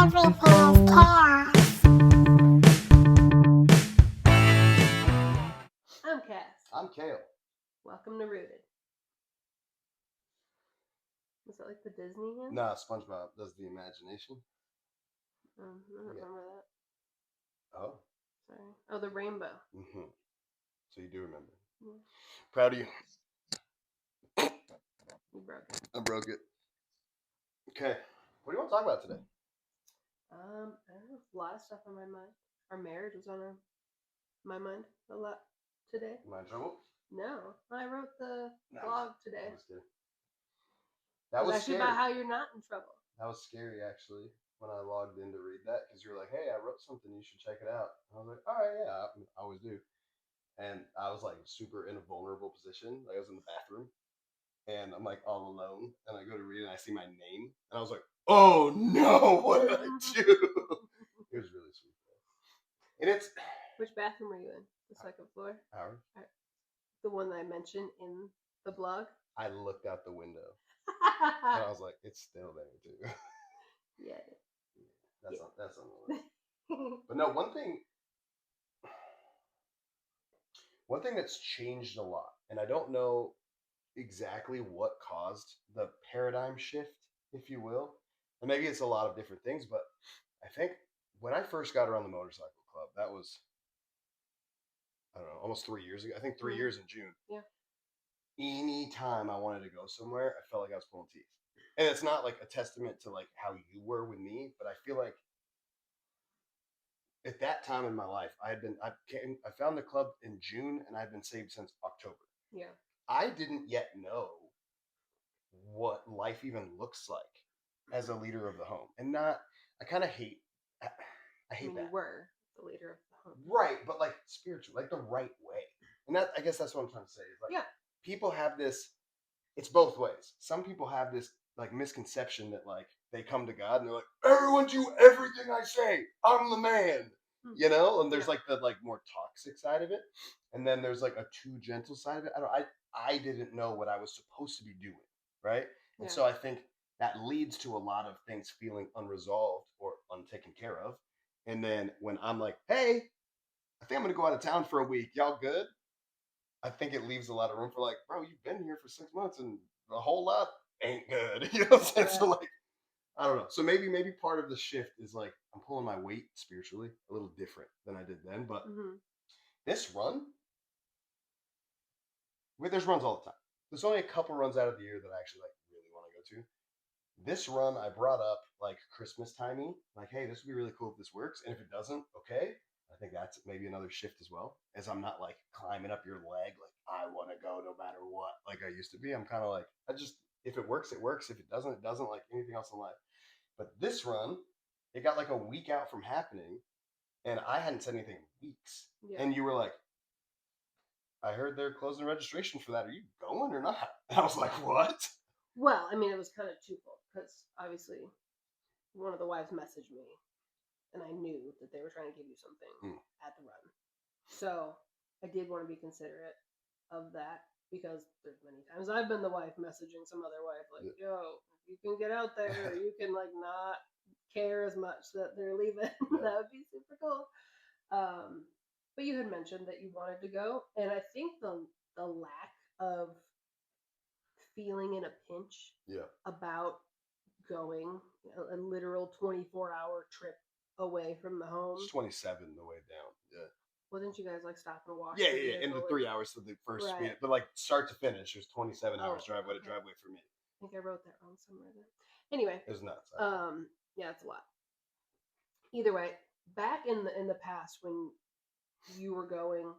Everything is chaos. I'm Cass. I'm Kayle. Welcome to Rooted. Was that like the Disney hymn? Nah, SpongeBob does the imagination. I don't remember that. Oh. Sorry. Oh, the rainbow. Mm-hmm. So you do remember. Yeah. Proud of you. You broke it. I broke it. Okay. What do you want to talk about today? I don't know. A lot of stuff on my mind. Our marriage was on my mind a lot today. Am I in trouble? No. I wrote the blog today. I was kidding. That was actually scary. about how you're not in trouble. That was scary, actually, when I logged in to read that, because you were like, hey, I wrote something, you should check it out. And I was like, all right, yeah, I always do. And I was like super in a vulnerable position. Like I was in the bathroom and I'm like all alone and I go to read it and I see my name and I was like, oh no, what did I do? It was really sweet though. And it's Which bathroom were you in? The second floor? ours. The one that I mentioned in the blog? I looked out the window and I was like, it's still there too. Yeah. That's on the list. But no, one thing that's changed a lot, and I don't know exactly what caused the paradigm shift, if you will. And maybe it's a lot of different things, but I think when I first got around the motorcycle club, that was, I don't know, almost 3 years ago. I think 3 years in June. Yeah. Anytime I wanted to go somewhere, I felt like I was pulling teeth. And it's not like a testament to like how you were with me, but I feel like at that time in my life, I found the club in June and I'd been saved since October. Yeah. I didn't yet know what life even looks like as a leader of the home. And I hate that. You were the leader of the home. Right, but like spiritual, like the right way. And I guess that's what I'm trying to say. Is like, people have this, it's both ways. Some people have this like misconception that like they come to God and they're like, everyone do everything I say. I'm the man. You know? And there's like the like more toxic side of it. And then there's like a too gentle side of it. I didn't know what I was supposed to be doing. Right. And so I think that leads to a lot of things feeling unresolved or untaken care of. And then when I'm like, hey, I think I'm going to go out of town for a week. Y'all good? I think it leaves a lot of room for like, bro, you've been here for 6 months and a whole lot ain't good. You know what I'm saying? So like, I don't know. So maybe part of the shift is like I'm pulling my weight spiritually a little different than I did then. But this run, there's runs all the time. There's only a couple runs out of the year that I actually like really want to go to. This run I brought up like Christmas timing, like, hey, this would be really cool if this works. And if it doesn't, okay. I think that's maybe another shift as well. As I'm not like climbing up your leg, like I want to go no matter what, like I used to be. I'm kind of like, if it works, it works. If it doesn't, it doesn't, like anything else in life. But this run, it got like a week out from happening, and I hadn't said anything in weeks. Yeah. And you were like, I heard they're closing registration for that. Are you going or not? And I was like, what? Well, I mean, it was kind of twofold because obviously one of the wives messaged me and I knew that they were trying to give you something at the run. So I did want to be considerate of that because there's many times I've been the wife messaging some other wife like, yo, you can get out there, you can like not care as much that they're leaving. That would be super cool. But you had mentioned that you wanted to go, and I think the lack of feeling in a pinch about going a literal 24-hour trip away from the home. It's 27 the way down. Yeah. Well, didn't you guys like stop and wash? Yeah. In the 3 hours of the first minute, but like start to finish, it was 27 hours driveway to driveway for me. I think I wrote that wrong somewhere there. Anyway, it was nuts. Yeah, it's a lot. Either way, back in the past when you were going,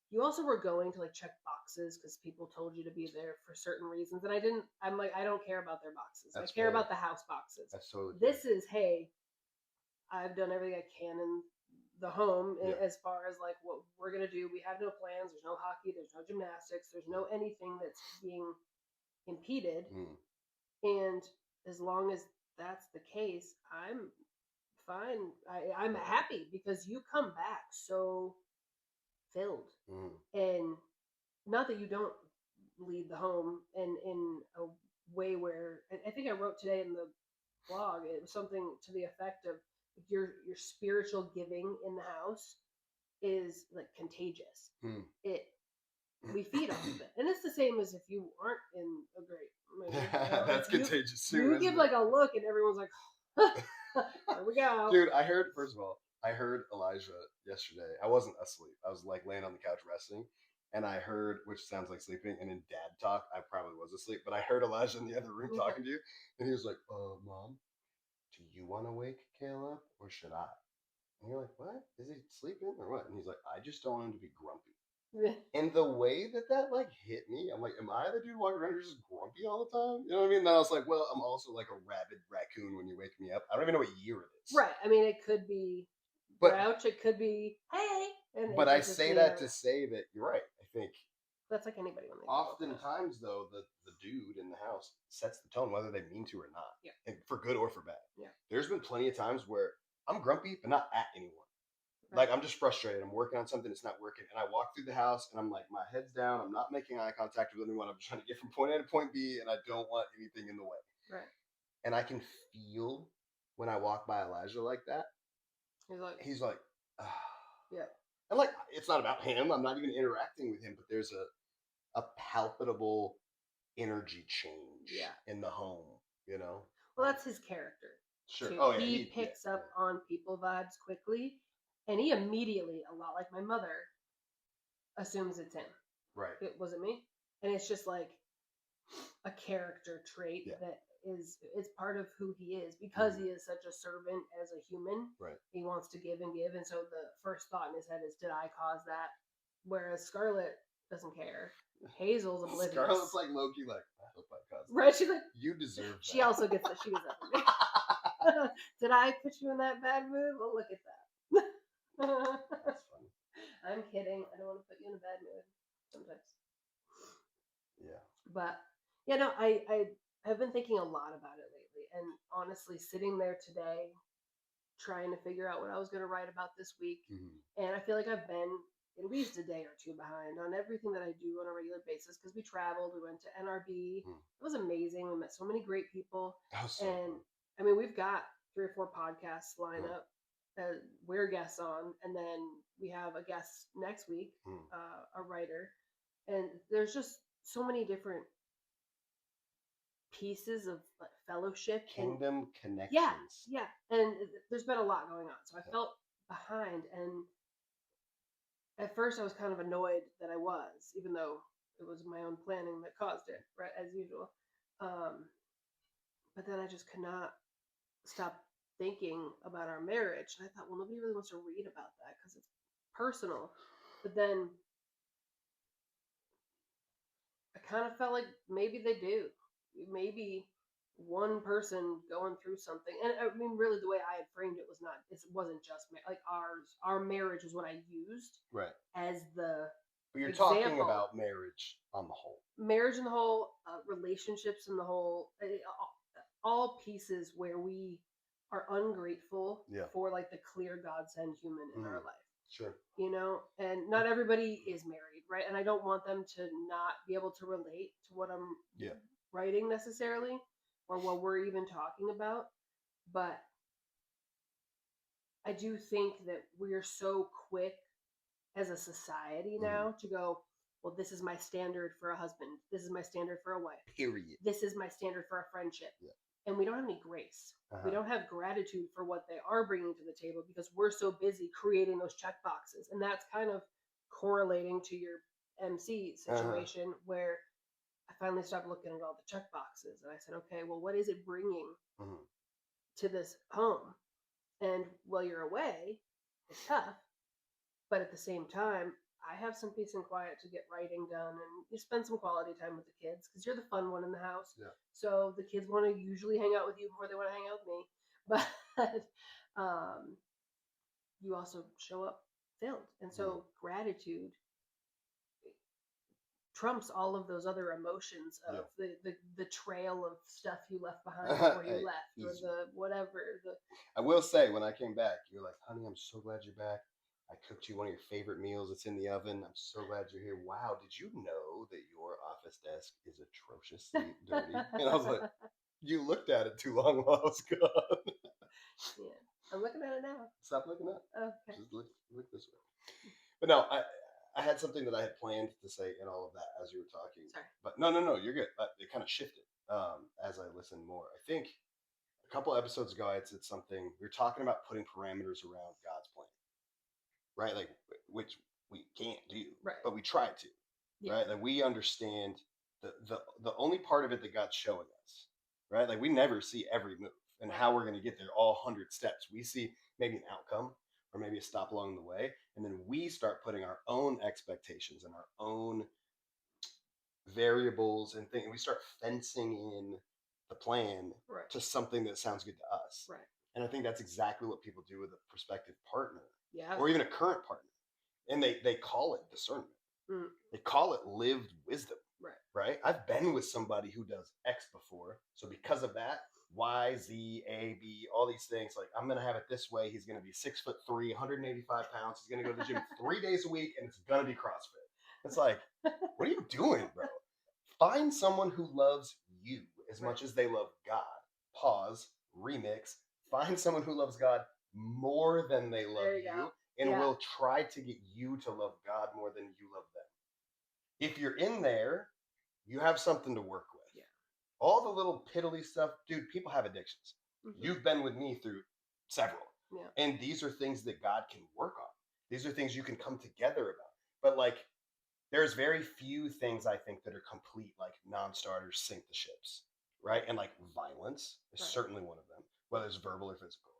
you also were going to like check boxes because people told you to be there for certain reasons, and I'm like, I don't care about their boxes. I care about the house boxes. That's totally this is, hey, I've done everything I can in the home as far as like what we're gonna do. We have no plans. There's no hockey. There's no gymnastics. There's no anything that's being impeded. And as long as that's the case, I'm fine. I'm happy because you come back so filled. And not that you don't leave the home in a way where I think I wrote today in the blog. It was something to the effect of your spiritual giving in the house is like contagious. It we feed off of it, and it's the same as if you aren't in a great mood. That's contagious too. You give like a look, and everyone's like, "Here we go, dude." I heard Elijah yesterday. I wasn't asleep. I was like laying on the couch resting, and I heard, which sounds like sleeping. And in dad talk, I probably was asleep, but I heard Elijah in the other room talking to you, and he was like, Mom, do you want to wake Kayle up, or should I?" And you're like, "What? Is he sleeping or what?" And he's like, "I just don't want him to be grumpy." And the way that like hit me, I'm like, am I the dude walking around here just grumpy all the time? You know what I mean? And then I was like, well, I'm also like a rabid raccoon when you wake me up. I don't even know what year it is. Right. I mean, it could be grouch. It could be hey. But I say that to say that you're right. I think that's like anybody when they oftentimes though the dude in the house sets the tone whether they mean to or not. Yeah. And for good or for bad. Yeah. There's been plenty of times where I'm grumpy, but not at anyone. Like, I'm just frustrated. I'm working on something. It's not working. And I walk through the house and I'm like, my head's down. I'm not making eye contact with anyone. I'm just trying to get from point A to point B and I don't want anything in the way. Right. And I can feel when I walk by Elijah like that. He's like, yeah. And like, it's not about him. I'm not even interacting with him, but there's a palpable energy change in the home, you know? Well, that's his character. Sure. Too. Oh, yeah. He picks up on people vibes quickly. And he immediately, a lot like my mother, assumes it's him. Right. It wasn't me. And it's just like a character trait that it's part of who he is because he is such a servant as a human. Right. He wants to give and give. And so the first thought in his head is, did I cause that? Whereas Scarlett doesn't care. Hazel's oblivious. Scarlett's like low-key like, I hope I caused that. Right. She's like, you deserve that. She also gets that. She gets that from me. Did I put you in that bad mood? Well, look at that. That's funny. I'm kidding. I don't want to put you in a bad mood sometimes. Yeah. But I've been thinking a lot about it lately, and honestly, sitting there today, trying to figure out what I was going to write about this week, and I feel like I've been at least a day or two behind on everything that I do on a regular basis because we traveled. We went to NRB. It was amazing. We met so many great people, and I mean, we've got 3 or 4 podcasts lined up. We're guests on, and then we have a guest next week, a writer, and there's just so many different pieces of fellowship, kingdom connections. Yeah, and there's been a lot going on, so I felt behind, and at first I was kind of annoyed that I was, even though it was my own planning that caused it, right, as usual. But then I just could not stop thinking about our marriage, and I thought, well, nobody really wants to read about that because it's personal. But then I kind of felt like maybe they do. Maybe one person going through something, and I mean, really, the way I had framed it wasn't just like our marriage was what I used as the. But you're talking about marriage on the whole. Marriage in the whole, relationships in the whole, all pieces where we are ungrateful for like the clear God sent human in our life. Sure. You know, and not everybody is married, right? And I don't want them to not be able to relate to what I'm writing necessarily or what we're even talking about. But I do think that we're so quick as a society now to go, well, this is my standard for a husband. This is my standard for a wife. Period. This is my standard for a friendship. Yeah. And we don't have any grace. We don't have gratitude for what they are bringing to the table because we're so busy creating those check boxes. And that's kind of correlating to your MC situation where I finally stopped looking at all the check boxes. And I said, okay, well, what is it bringing to this home? And while you're away, it's tough. But at the same time, I have some peace and quiet to get writing done, and you spend some quality time with the kids because you're the fun one in the house. Yeah. So the kids want to usually hang out with you before they want to hang out with me. But you also show up filled. And so gratitude trumps all of those other emotions of the trail of stuff you left behind before you left or the whatever. I will say, when I came back, you're like, honey, I'm so glad you're back. I cooked you one of your favorite meals. It's in the oven. I'm so glad you're here. Wow, did you know that your office desk is atrociously dirty? And I was like, You looked at it too long while I was gone. Yeah, I'm looking at it now. Stop looking up. Okay. Just look this way. But no, I had something that I had planned to say in all of that as you were talking. Sorry. But no, you're good. It kind of shifted as I listened more. I think a couple episodes ago I had said something. We were talking about putting parameters around God's plan, right? Like which we can't do, right? But we try to, yeah. right? Like we understand the only part of it that God's showing us, right? Like we never see every move and how we're going to get there, all 100 steps. We see maybe an outcome or maybe a stop along the way, and then we start putting our own expectations and our own variables and things. And we start fencing in the plan right. to something that sounds good to us, right? And I think that's exactly what people do with a prospective partner, yeah, or even a current partner, and they call it discernment. They call it lived wisdom, right? I've been with somebody who does X before, so because of that, Y, Z, A, B, all these things, like I'm gonna have it this way. He's gonna be 6'3", 185 pounds. He's gonna go to the gym 3 days a week, and it's gonna be CrossFit. It's like, what are you doing, bro? Find someone who loves you as much as they love God. Pause. Remix. Find someone who loves God more than they love you, and will try to get you to love God more than you love them. If you're in there, you have something to work with. Yeah. All the little piddly stuff, dude, people have addictions. Mm-hmm. You've been with me through several. Yeah. And these are things that God can work on. These are things you can come together about. But like, there's very few things I think that are complete, like non-starters sink the ships, right? And like violence is certainly one of them, whether it's verbal or physical.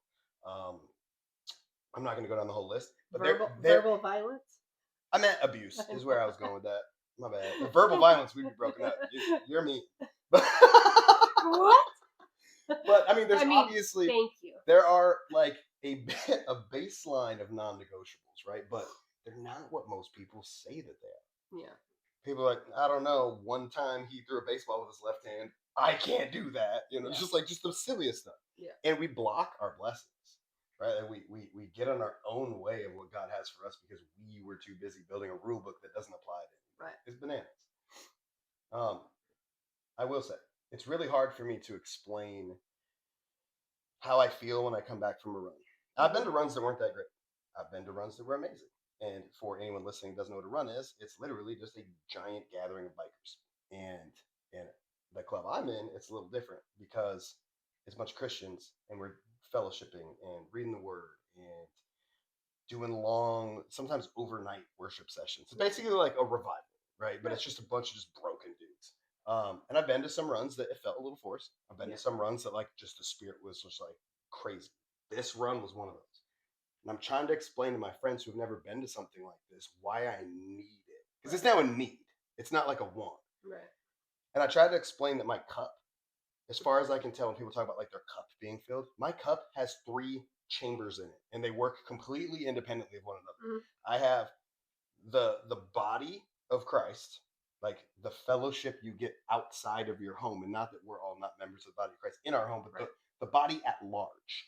I'm not going to go down the whole list. But verbal violence? I meant abuse is where I was going with that. My bad. The verbal violence, we'd be broken up. You're me. What? But I mean, obviously, thank you. There are like a baseline of non-negotiables, right? But they're not what most people say that they are. Yeah. People are like, I don't know. One time he threw a baseball with his left hand. I can't do that. It's just the silliest stuff. Yeah. And we block our blessings, right? And we get on our own way of what God has for us because we were too busy building a rule book that doesn't apply to it. Right. It's bananas. I will say, it's really hard for me to explain how I feel when I come back from a run. I've been to runs that weren't that great. I've been to runs that were amazing. And for anyone listening who doesn't know what a run is, it's literally just a giant gathering of bikers. And in the club I'm in, it's a little different because it's a bunch of Christians and we're fellowshipping and reading the word and doing long, sometimes overnight worship sessions. It's basically like a revival, right? But it's just a bunch of just broken dudes. And I've been to some runs that it felt a little forced. I've been to some runs that like just the spirit was just like crazy. This run was one of those. And I'm trying to explain to my friends who've never been to something like this why I need it. Because it's now a need. It's not like a want. Right. And I tried to explain that my cup, as far as I can tell, when people talk about like their cup being filled, my cup has 3 chambers in it. And they work completely independently of one another. Mm-hmm. I have the body of Christ, like the fellowship you get outside of your home. And not that we're all not members of the body of Christ in our home, but the body at large.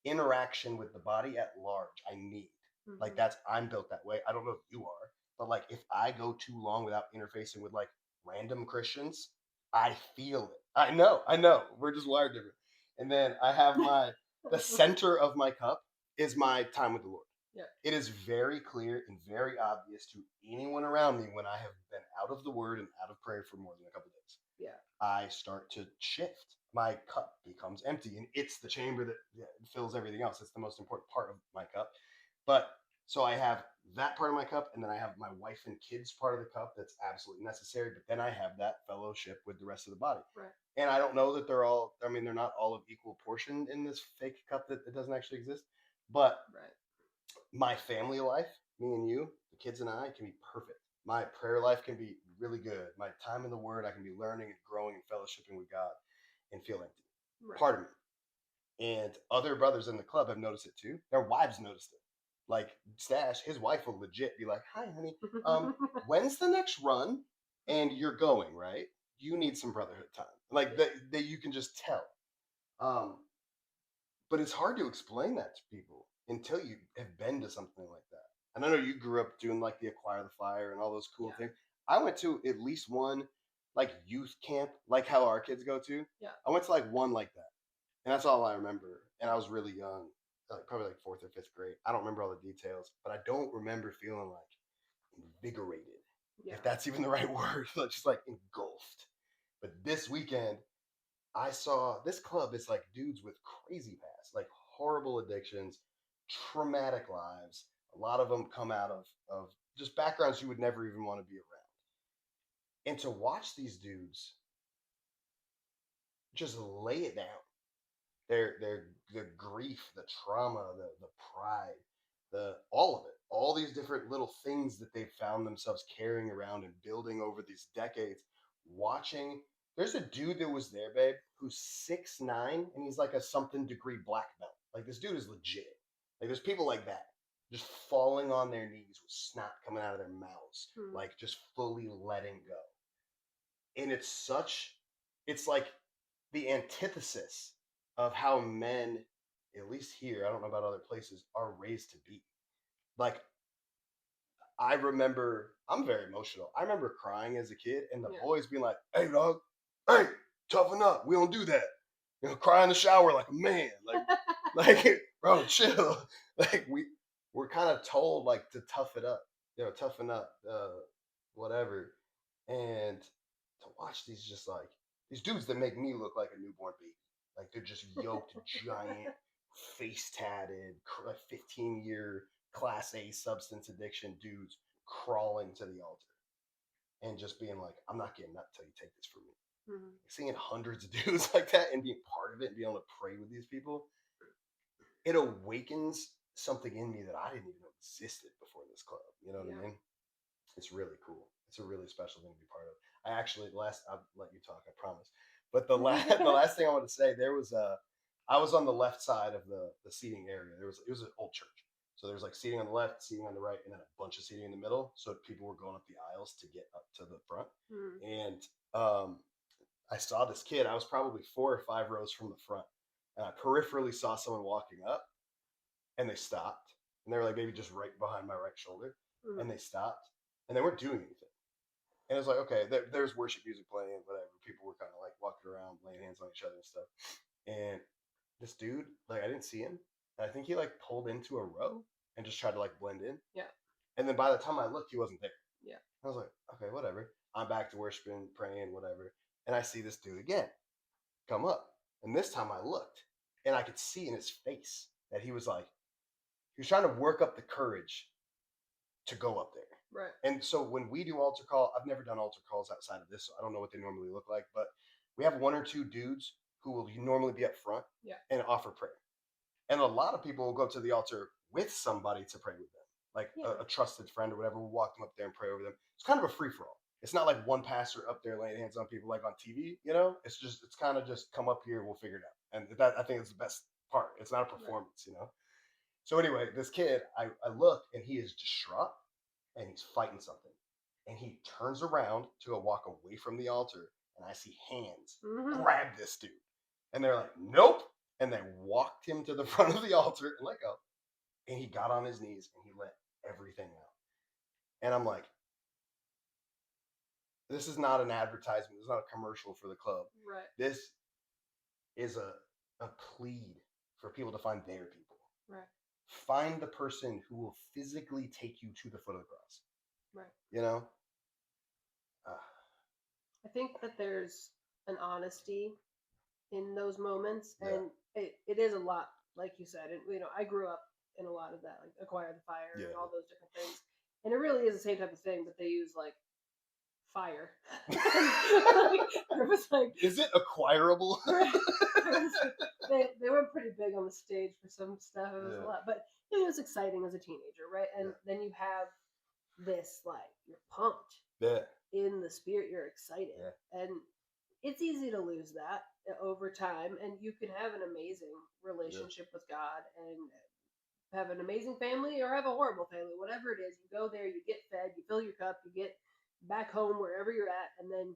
Interaction with the body at large I need. Mm-hmm. Like I'm built that way. I don't know if you are, but like if I go too long without interfacing with like random Christians, I feel it. I know. We're just wired different. And then I have the center of my cup is my time with the Lord. Yeah. It is very clear and very obvious to anyone around me when I have been out of the word and out of prayer for more than a couple of days. Yeah. I start to shift. My cup becomes empty, and it's the chamber that fills everything else. It's the most important part of my cup. But so I have that part of my cup, and then I have my wife and kids part of the cup that's absolutely necessary. But then I have that fellowship with the rest of the body. Right. And I don't know that they're not all of equal portion in this fake cup that doesn't actually exist. But my family life, me and you, the kids and I, can be perfect. My prayer life can be really good. My time in the Word, I can be learning and growing and fellowshipping with God and feel empty. Right. Part of me. And other brothers in the club have noticed it too. Their wives noticed it. Like Stash, his wife will legit be like, "Hi, honey, when's the next run? And you're going, right? You need some brotherhood time." Like that you can just tell. But it's hard to explain that to people until you have been to something like that. And I know you grew up doing like the Acquire the Fire and all those cool things. I went to at least one like youth camp, like how our kids go to. Yeah. I went to like one like that, and that's all I remember. And I was really young, like probably like 4th or 5th grade. I don't remember all the details, but I don't remember feeling like invigorated, if that's even the right word. Just like engulfed. But this weekend, I saw this club is like dudes with crazy past, like horrible addictions, traumatic lives. A lot of them come out of just backgrounds you would never even want to be around. And to watch these dudes just lay it down, their the grief, the trauma, the pride, the all of it, all these different little things that they've found themselves carrying around and building over these decades. Watching, there's a dude that was there, babe, who's 6'9" and he's like a something degree black belt. Like this dude is legit. Like there's people like that just falling on their knees with snot coming out of their mouths, like just fully letting go. And it's like the antithesis of how men, at least here, I don't know about other places, are raised to be. Like, I remember, I'm very emotional. I remember crying as a kid and the boys being like, hey, dog, hey, toughen up. We don't do that. You know, cry in the shower like a man. Like, bro, chill. Like, we're kind of told, like, to tough it up. You know, toughen up, whatever. And to watch these just like, these dudes that make me look like a newborn baby. Like, they're just yoked, giant, face tatted, like 15-year class A substance addiction dudes crawling to the altar and just being like, I'm not getting up till you take this from me. Seeing hundreds of dudes like that and being part of it and being able to pray with these people, it awakens something in me that I didn't even know existed before this club. You know what I mean? It's really cool. It's a really special thing to be part of. I actually, I'll let you talk, I promise. But the last thing I want to say, I was on the left side of the seating area. It was an old church. So there was like seating on the left, seating on the right, and then a bunch of seating in the middle. So people were going up the aisles to get up to the front. And I saw this kid. I was probably 4 or 5 rows from the front. And I peripherally saw someone walking up, and they stopped. And they were like maybe just right behind my right shoulder. And they stopped, and they weren't doing anything. And it was like, okay, there's worship music playing, whatever. People were kind of like walking around, laying hands on each other and stuff. And this dude, like, I didn't see him. And I think he like pulled into a row and just tried to like blend in. Yeah. And then by the time I looked, he wasn't there. Yeah. I was like, okay, whatever. I'm back to worshiping, praying, whatever. And I see this dude again come up. And this time I looked and I could see in his face that he was trying to work up the courage to go up there. Right. And so when we do altar call, I've never done altar calls outside of this, so I don't know what they normally look like, but we have 1 or 2 dudes who will normally be up front and offer prayer. And a lot of people will go up to the altar with somebody to pray with them, like a trusted friend or whatever. We'll walk them up there and pray over them. It's kind of a free-for-all. It's not like one pastor up there laying hands on people like on TV, you know? It's kind of just come up here, we'll figure it out. And that, I think, is the best part. It's not a performance, you know? So anyway, this kid, I look, and he is distraught. And he's fighting something. And he turns around to go walk away from the altar. And I see hands grab this dude. And they're like, nope. And they walked him to the front of the altar and let go. And he got on his knees and he let everything out. And I'm like, this is not an advertisement. This is not a commercial for the club. Right. This is a plea for people to find their people. Right. Find the person who will physically take you to the foot of the cross. Right. You know? I think that there's an honesty in those moments. And it is a lot, like you said. And, you know, I grew up in a lot of that, like Acquire the Fire and all those different things. And it really is the same type of thing, but they use, like, fire. It was like, is it acquirable? They were pretty big on the stage for some stuff. It was a lot, but it was exciting as a teenager, right? And then you have this, like, you're pumped in the spirit, you're excited, and it's easy to lose that over time. And you can have an amazing relationship with God and have an amazing family or have a horrible family, whatever it is. You go there, you get fed, you fill your cup, you get back home wherever you're at, and then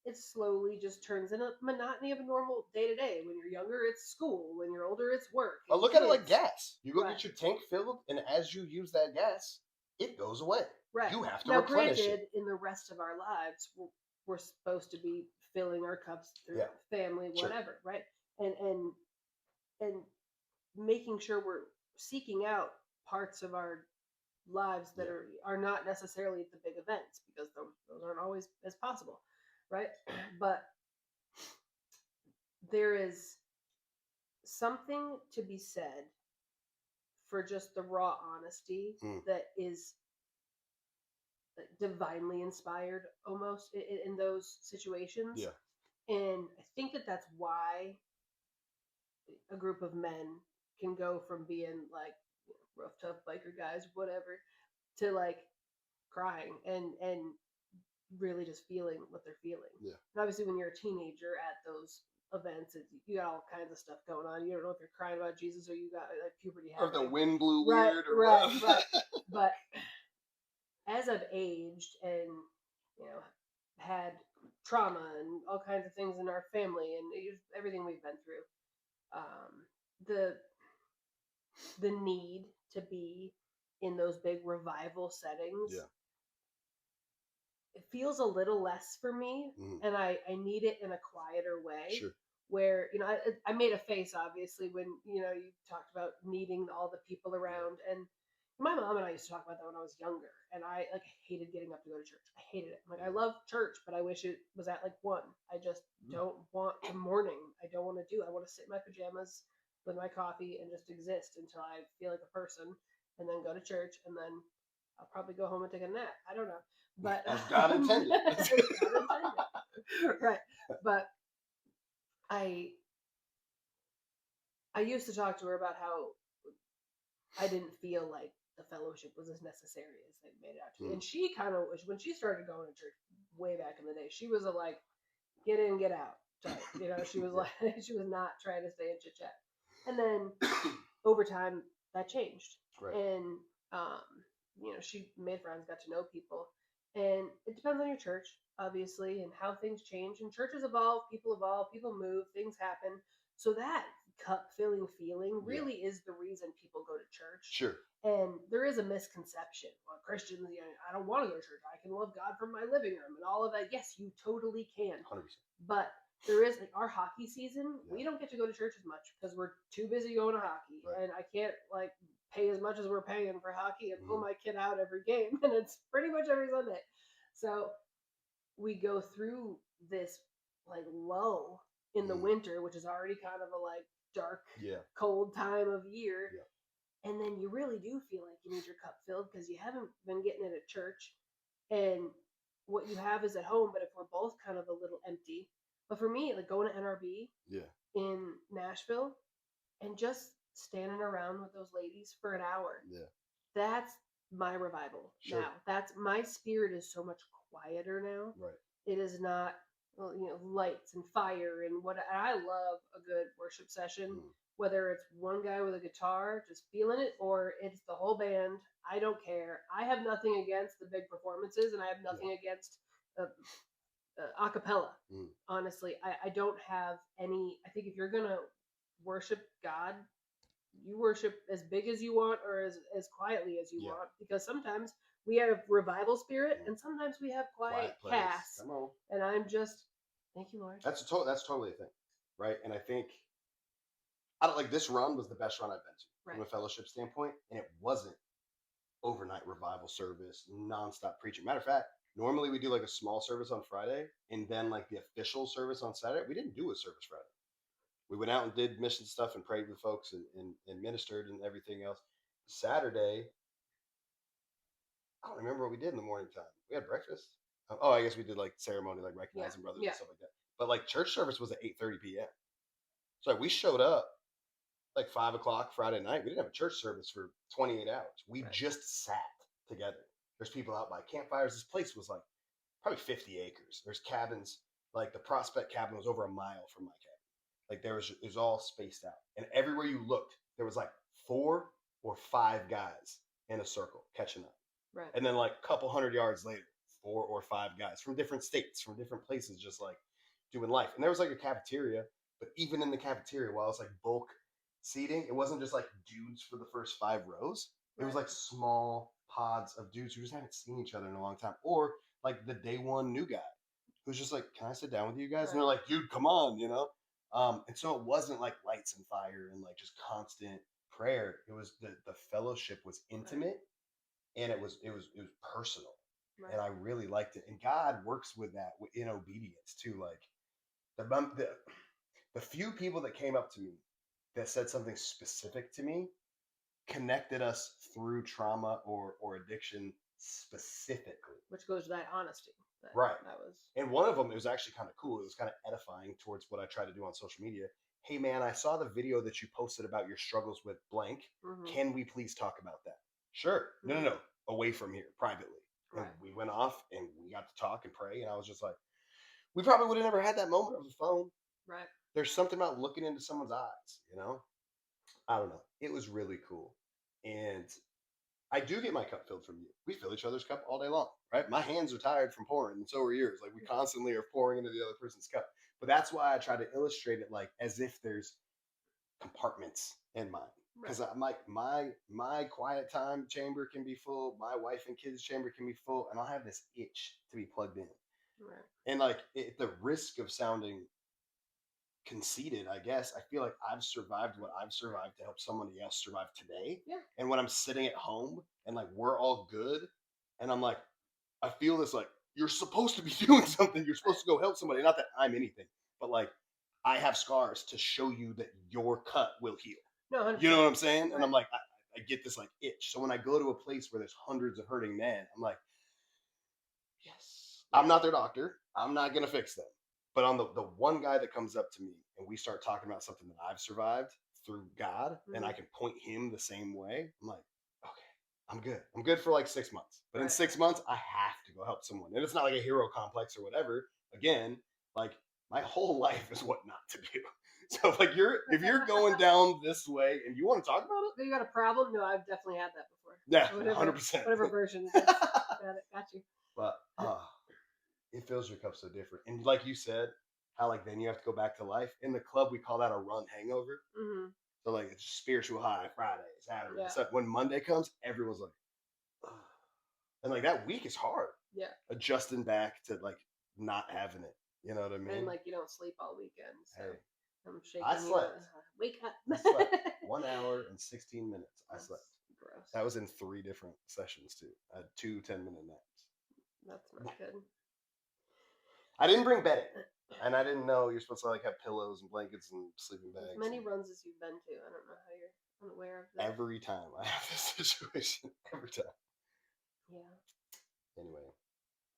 it slowly just turns into monotony of a normal day to day. When you're younger, it's school. When you're older, it's work. I look at it like gas. You go get your tank filled, and as you use that gas, it goes away. Right. You have to replenish it. In the rest of our lives, we're supposed to be filling our cups through family, whatever, right? And making sure we're seeking out parts of our lives that are not necessarily the big events, because those aren't always as possible, right? But there is something to be said for just the raw honesty that is divinely inspired almost in those situations. And I think that's why a group of men can go from being like rough, tough biker guys, whatever, to like crying and really just feeling what they're feeling. And obviously, when you're a teenager at those events, you got all kinds of stuff going on. You don't know if you're crying about Jesus or you got like puberty happening. Or the wind blew weird or whatever. Right. But as I've aged and, had trauma and all kinds of things in our family and everything we've been through, the need to be in those big revival settings, it feels a little less for me, and I need it in a quieter way. Where I made a face obviously when you talked about needing all the people around, and my mom and I used to talk about that when I was younger, and I hated getting up to go to church. I hated it. I love church, but I wish it was at 1. I just don't want to morning. I don't want to do. I want to sit in my pajamas with my coffee and just exist until I feel like a person, and then go to church, and then I'll probably go home and take a nap. I don't know, but as God intended. Right, but I used to talk to her about how I didn't feel like the fellowship was as necessary as they made it out to be. And she kind of, when she started going to church way back in the day, she was a get in, get out type. She was she was not trying to stay in chit chat. And then over time that changed. And, she made friends, got to know people. And it depends on your church, obviously, and how things change. And churches evolve, people move, things happen. So that cup filling feeling really is the reason people go to church. And there is a misconception. Well, Christians, I don't want to go to church. I can love God from my living room and all of that. Yes, you totally can. 100%. But there is our hockey season. We don't get to go to church as much because we're too busy going to hockey, and I can't pay as much as we're paying for hockey and pull my kid out every game, and it's pretty much every Sunday. So we go through this lull in the winter, which is already kind of a dark, cold time of year. And then you really do feel like you need your cup filled because you haven't been getting it at church. And what you have is at home, but if we're both kind of a little empty. But for me, going to NRB in Nashville and just standing around with those ladies for an hour, that's my revival now. That's my spirit is so much quieter now. It is not, lights and fire and what. I love a good worship session. Whether it's one guy with a guitar just feeling it or it's the whole band, I don't care. I have nothing against the big performances, and I have nothing against a cappella. Honestly, I don't have any. I think if you're going to worship God, you worship as big as you want or as quietly as you want, because sometimes we have revival spirit and sometimes we have quiet cast. Come on. And I'm just, thank you, Lord. That's totally a thing, right? And I think I don't this run was the best run I've been to from a fellowship standpoint, and it wasn't overnight revival service, nonstop preaching. Matter of fact, normally we do a small service on Friday and then the official service on Saturday. We didn't do a service Friday. We went out and did mission stuff and prayed with folks and ministered and everything else. Saturday, I don't remember what we did in the morning time. We had breakfast. Oh, I guess we did ceremony, recognizing brothers and stuff like that. But church service was at 8:30 p.m. So we showed up 5 o'clock Friday night. We didn't have a church service for 28 hours. We just sat together. There's people out by campfires. This place was probably 50 acres. There's cabins. The Prospect cabin was over a mile from my cabin. It was all spaced out. And everywhere you looked, there was 4 or 5 guys in a circle catching up. Right. And then a couple hundred yards later, 4 or 5 guys from different states, from different places, just doing life. And there was a cafeteria, but even in the cafeteria, while it's bulk seating, it wasn't just dudes for the first 5 rows. It was small pods of dudes who just haven't seen each other in a long time, or the day one new guy. who's just like, can I sit down with you guys? And they're like, dude, come on, you know? And so it wasn't like lights and fire and like just constant prayer. It was the fellowship was intimate and it was personal. Right. And I really liked it. And God works with that in obedience too. Like the few people that came up to me that said something specific to me connected us through trauma or addiction specifically. Which goes to that honesty. Right. That was. And one of them, it was actually kind of cool. It was kind of edifying towards what I try to do on social media. Hey man, I saw the video that you posted about your struggles with blank. Mm-hmm. Can we please talk about that? Sure. Mm-hmm. No. Away from here, privately. Right. And we went off and we got to talk and pray. And I was just like, we probably would have never had that moment over the phone. Right. There's something about looking into someone's eyes, you know? I don't know. It was really cool. And I do get my cup filled from you. We fill each other's cup all day long, right? My hands are tired from pouring, and so are yours. Like, we constantly are pouring into the other person's cup. But that's why I try to illustrate it like as if there's compartments in mine. Because I'm like, my quiet time chamber can be full, my wife and kids chamber can be full, and I'll have this itch to be plugged in. Right. And like, at the risk of sounding conceited, I guess, I feel like I've survived what I've survived to help somebody else survive today. Yeah. And when I'm sitting at home and like we're all good, and I'm like, I feel this like, you're supposed to be doing something. You're supposed to go help somebody. Not that I'm anything, but like I have scars to show you that your cut will heal. No, 100%. You know what I'm saying? Right. And I'm like, I get this like itch. So when I go to a place where there's hundreds of hurting men, I'm like, yes, I'm not their doctor. I'm not going to fix them. But on the one guy that comes up to me and we start talking about something that I've survived through God, mm-hmm. and I can point him the same way, I'm like, okay, I'm good. I'm good for like 6 months. But in 6 months, I have to go help someone. And it's not like a hero complex or whatever. Again, like my whole life is what not to do. So if you're going down this way and you want to talk about it, you got a problem? No, I've definitely had that before. Yeah, 100%. Whatever version. Got you. But it fills your cup so different. And like you said, how like then you have to go back to life. In the club, we call that a run hangover. Mm-hmm. So like it's spiritual high Friday, Saturday. Yeah. So when Monday comes, everyone's like, ugh. And like that week is hard. Yeah. Adjusting back to like not having it. You know what I mean? And like you don't sleep all weekend. So hey, I'm shaking. I slept. Wake up. I slept 1 hour and 16 minutes. I slept. Gross. That was in 3 different sessions too. I had 2 10-minute naps. That's not good. I didn't bring bedding, and I didn't know you're supposed to like have pillows and blankets and sleeping bags. As many runs as you've been to, I don't know how you're unaware of that. Every time I have this situation, every time. Yeah. Anyway.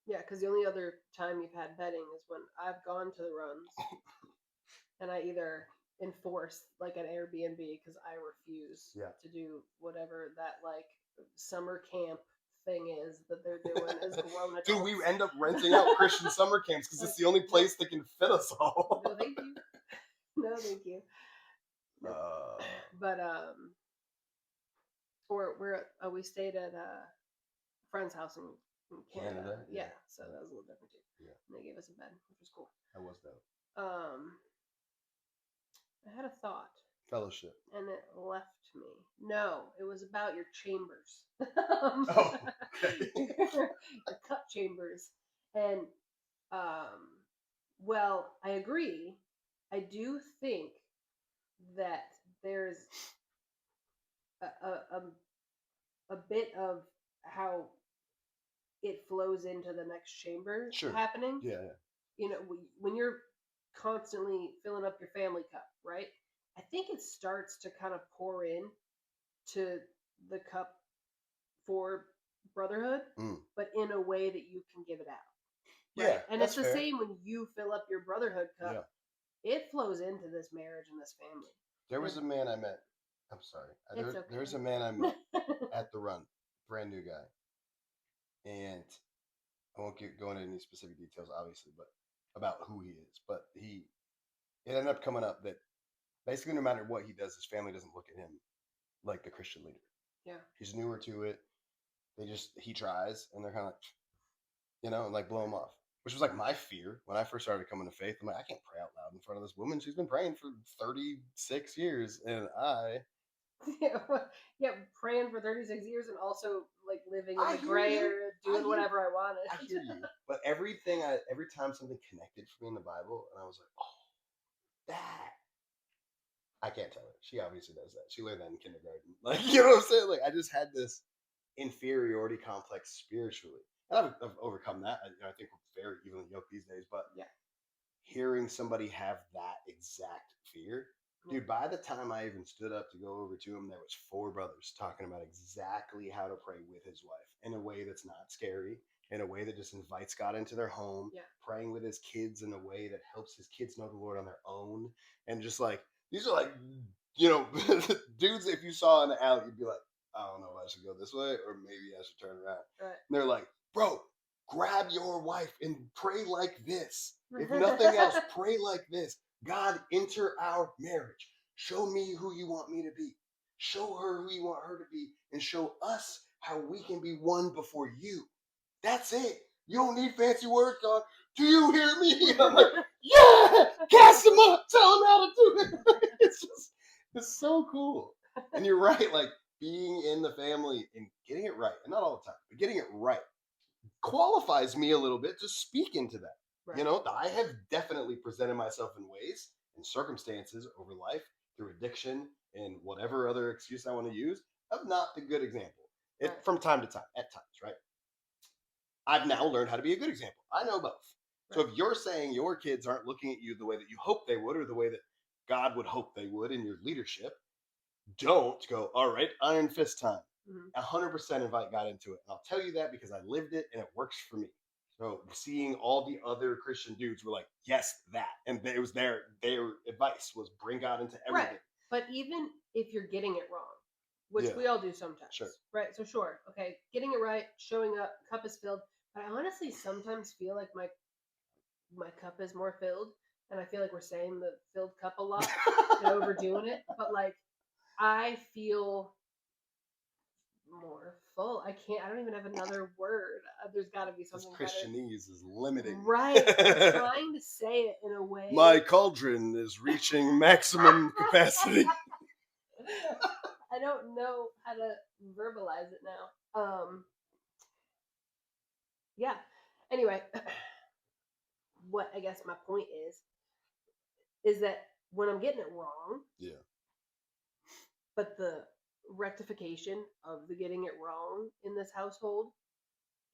Yeah, because the only other time you've had bedding is when I've gone to the runs, and I either enforce like an Airbnb because I refuse to do whatever that like summer camp thing is that they're doing as grown adults. Dude, we end up renting out Christian summer camps because it's the only place that can fit us all. No, thank you. No, thank you. No. But we stayed at a friend's house in Canada. Yeah, so that was a little different too. Yeah, and they gave us a bed, which was cool. That was dope. I had a thought. Fellowship. And it left me. No, it was about your chambers. Oh, okay. Your cup chambers. And, well, I agree. I do think that there's a bit of how it flows into the next chamber happening. Yeah. You know, when you're constantly filling up your family cup, right? I think it starts to kind of pour in to the cup for brotherhood, but in a way that you can give it out. Right? Yeah, and it's the same when you fill up your brotherhood cup. Yeah. It flows into this marriage and this family. There was a man I met. I'm sorry. There's a man I met at the run, brand new guy. And I won't go into any specific details, obviously, but about who he is. But it ended up coming up that basically no matter what he does, his family doesn't look at him like the Christian leader. Yeah. He's newer to it. He tries, and they're kind of like, and like blow him off. Which was like my fear when I first started coming to faith. I'm like, I can't pray out loud in front of this woman. She's been praying for 36 years. And I yeah, praying for 36 years and also like living in I the hear gray you. area, doing whatever I wanted. I hear you. But every time something connected for me in the Bible, and I was like, oh, that. I can't tell her. She obviously does that. She learned that in kindergarten. Like, you know what I'm saying? Like, I just had this inferiority complex spiritually. And I've overcome that. I think we're very evenly yoked these days. But Yeah. hearing somebody have that exact fear, dude, by the time I even stood up to go over to him, there was 4 brothers talking about exactly how to pray with his wife in a way that's not scary, in a way that just invites God into their home, praying with his kids in a way that helps his kids know the Lord on their own. And just like, these are like, you know, dudes, if you saw in the alley, you'd be like, I don't know if I should go this way or maybe I should turn around. Right. And they're like, bro, grab your wife and pray like this. If nothing else, pray like this. God, enter our marriage. Show me who you want me to be. Show her who you want her to be. And show us how we can be one before you. That's it. You don't need fancy words, God. Do you hear me? And I'm like, yeah, cast him up. Tell him how to do it. It's so cool. And you're right. Like being in the family and getting it right. And not all the time, but getting it right qualifies me a little bit to speak into that. Right. You know, I have definitely presented myself in ways and circumstances over life through addiction and whatever other excuse I want to use of not the good example. Right. From time to time, at times, right? I've now learned how to be a good example. I know both. Right. So if you're saying your kids aren't looking at you the way that you hope they would or the way that God would hope they would in your leadership, don't go, all right, iron fist time. 100% invite God into it. And I'll tell you that because I lived it and it works for me. So seeing all the other Christian dudes were like, yes, that. And it was their advice was bring God into everything. Right. But even if you're getting it wrong, which we all do sometimes. Sure. Right. So sure. Okay. Getting it right, showing up, cup is filled. But I honestly sometimes feel like my cup is more filled. And I feel like we're saying the filled cup a lot and overdoing it. But like I feel more full. I don't even have another word. There's got to be something better. Christianese is limiting. Right. I'm trying to say it in a way. My cauldron is reaching maximum capacity. I don't know how to verbalize it now. Yeah. Anyway, what I guess my point is that when I'm getting it wrong. Yeah. But the rectification of the getting it wrong in this household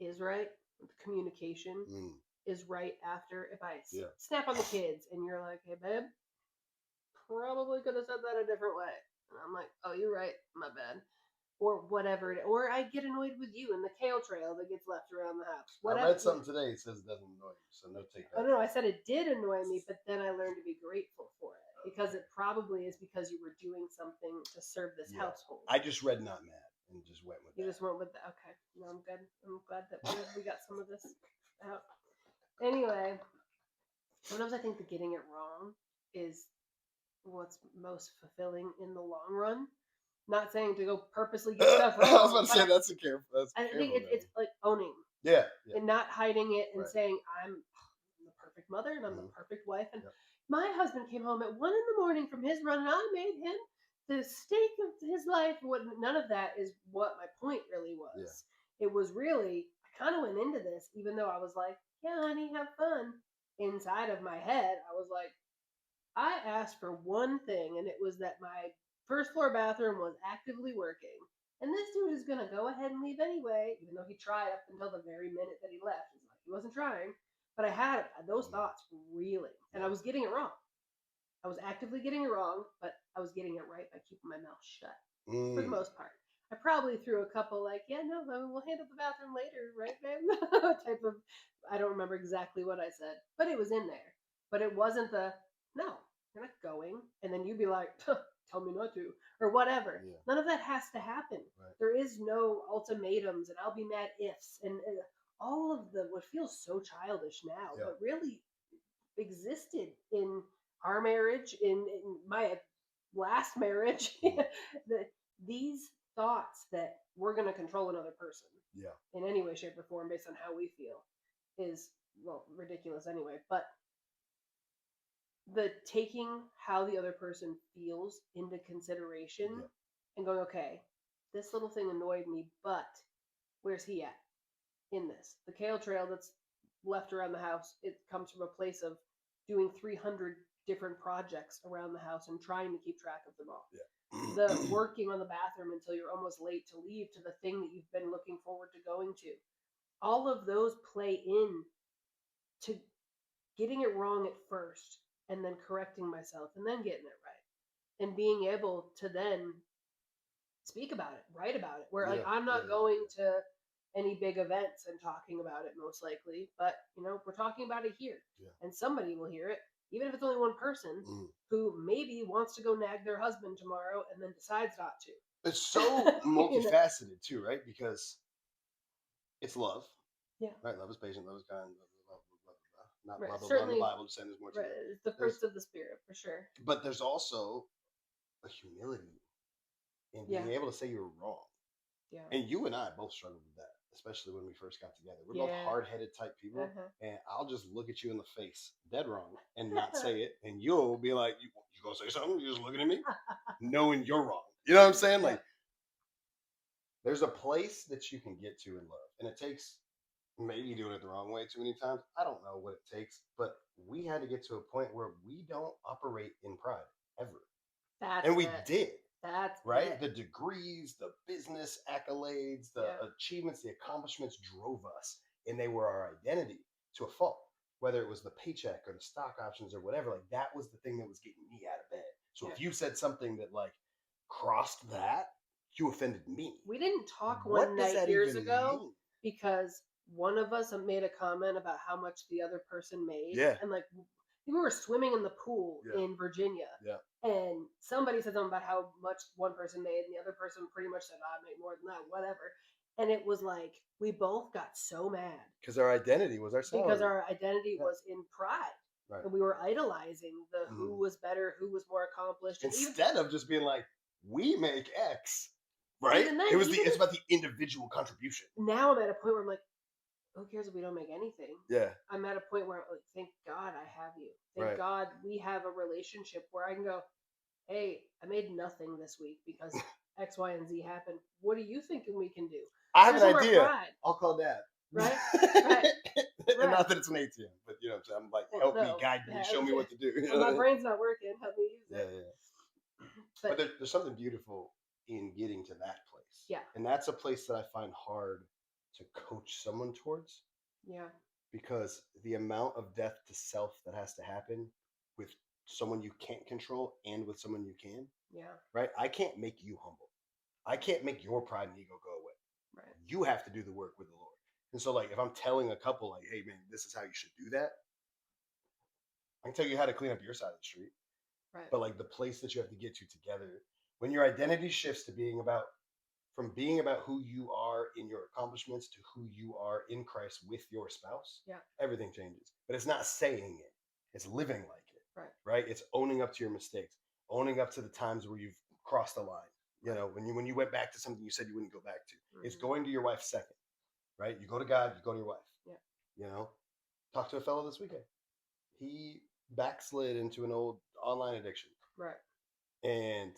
is right. The communication is right after. If I snap on the kids and you're like, hey, babe, probably could have said that a different way. And I'm like, oh, you're right. My bad. Or whatever. Or I get annoyed with you in the kale trail that gets left around the house. Whatever. I read something today. It says it doesn't annoy you. So no take that. Oh, no. I said it did annoy me, but then I learned to be grateful for it. Because it probably is because you were doing something to serve this household. I just read not mad and just went with that. You just went with that. Okay. No, I'm good. I'm glad that we got some of this out. Anyway, sometimes I think that getting it wrong is what's most fulfilling in the long run. Not saying to go purposely get stuff wrong. I was about to say that's a careful. I think it's like owning. Yeah. And not hiding it and saying I'm the perfect mother and I'm the perfect wife. And my husband came home at 1 a.m. from his run and I made him the steak of his life. None of that is what my point really was. Yeah. It was really, I kind of went into this, even though I was like, yeah, honey, have fun. Inside of my head, I was like, I asked for one thing, and it was that my first floor bathroom was actively working. And this dude is going to go ahead and leave anyway, even though he tried up until the very minute that he left. It's like he wasn't trying. But I had those thoughts reeling, and I was getting it wrong. I was actively getting it wrong, but I was getting it right by keeping my mouth shut for the most part. I probably threw a couple like, yeah, no, we'll handle the bathroom later, right, babe? type of, I don't remember exactly what I said, but it was in there. But it wasn't the, no, you're not going. And then you'd be like, tell me not to, or whatever. Yeah. None of that has to happen. Right. There is no ultimatums and I'll be mad ifs. And all of what feels so childish now, but really existed in our marriage, in my last marriage, these thoughts that we're going to control another person in any way, shape, or form based on how we feel is, well, ridiculous anyway. But the taking how the other person feels into consideration and going, okay, this little thing annoyed me, but where's he at in this? The kale trail that's left around the house, it comes from a place of doing 300 different projects around the house and trying to keep track of them all. Yeah. The working on the bathroom until you're almost late to leave to the thing that you've been looking forward to going to. All of those play in to getting it wrong at first and then correcting myself and then getting it right and being able to then speak about it, write about it. Where like I'm not going to any big events and talking about it most likely, but we're talking about it here, and somebody will hear it, even if it's only one person who maybe wants to go nag their husband tomorrow and then decides not to. It's so multifaceted too, right? Because it's love. Yeah. Right. Love is patient. Love is kind. Not blah, blah, blah in the Bible, just saying there's more to it. It's the fruits of the Spirit, for sure. But there's also a humility in being able to say you're wrong. Yeah. And you and I both struggled with that, especially when we first got together. We're both hard-headed type people, and I'll just look at you in the face, dead wrong, and not say it, and you'll be like, you gonna say something? You're just looking at me? Knowing you're wrong. You know what I'm saying? Like, there's a place that you can get to in love, and it takes maybe doing it the wrong way too many times. I don't know what it takes, but we had to get to a point where we don't operate in pride ever. And we did. That's right. It. The degrees, the business accolades, the achievements, the accomplishments drove us, and they were our identity to a fault. Whether it was the paycheck or the stock options or whatever, like that was the thing that was getting me out of bed. So if you said something that like crossed that, you offended me. We didn't talk one night years ago because one of us made a comment about how much the other person made. Yeah. And like we were swimming in the pool in Virginia. Yeah. And somebody said something about how much one person made, and the other person pretty much said, I make more than that, whatever. And it was like we both got so mad. Because our identity was our salary. Because our identity was in pride. Right. And we were idolizing the who was better, who was more accomplished. Instead of just being like, we make X. Right? Then, it's about the individual contribution. Now I'm at a point where I'm like, who cares if we don't make anything? Yeah. I'm at a point where I'm like, thank God I have you. Thank God we have a relationship where I can go, hey, I made nothing this week because X, Y, and Z happened. What are you thinking we can do? I have an idea. I'll call Dad. Right? Right. And not that it's an ATM, but I'm like, help me, guide me, show me what to do. Well, my brain's not working. Help me use it. Yeah. But there's something beautiful in getting to that place. Yeah. And that's a place that I find hard to coach someone towards. Yeah. Because the amount of death to self that has to happen with someone you can't control and with someone you can. Yeah. Right? I can't make you humble. I can't make your pride and ego go away. Right. You have to do the work with the Lord. And so like if I'm telling a couple like, hey man, this is how you should do that, I can tell you how to clean up your side of the street. Right. But like the place that you have to get to together, when your identity shifts to being about who you are in your accomplishments to who you are in Christ with your spouse, everything changes. But it's not saying it. It's living like it. Right. Right? It's owning up to your mistakes, owning up to the times where you've crossed the line. When you went back to something you said you wouldn't go back to. Mm-hmm. It's going to your wife second. Right? You go to God, you go to your wife. Yeah. Talk to a fellow this weekend. He backslid into an old online addiction. Right. And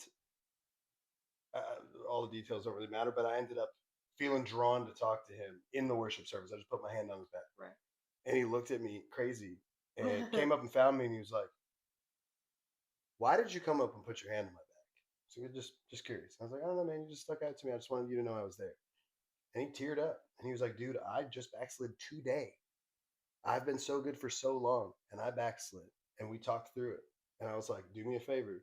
all the details don't really matter, but I ended up feeling drawn to talk to him in the worship service. I just put my hand on his back. Right. And he looked at me crazy and came up and found me and he was like, why did you come up and put your hand on my back? So we're just curious. I was like, I don't know, man. You just stuck out to me. I just wanted you to know I was there. And he teared up and he was like, dude, I just backslid today. I've been so good for so long and I backslid and we talked through it. And I was like, do me a favor.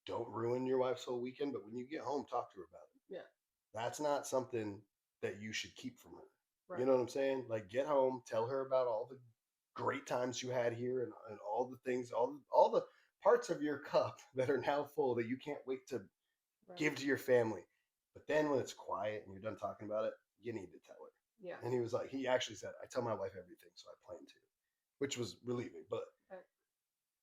Don't ruin your wife's whole weekend, but when you get home, talk to her about it. Yeah. That's not something that you should keep from her. Right. You know what I'm saying? Like get home, tell her about all the great times you had here and all the things, all the parts of your cup that are now full that you can't wait to give to your family. But then when it's quiet and you're done talking about it, you need to tell her. Yeah. And he actually said, I tell my wife everything, so I plan to, which was relieving. But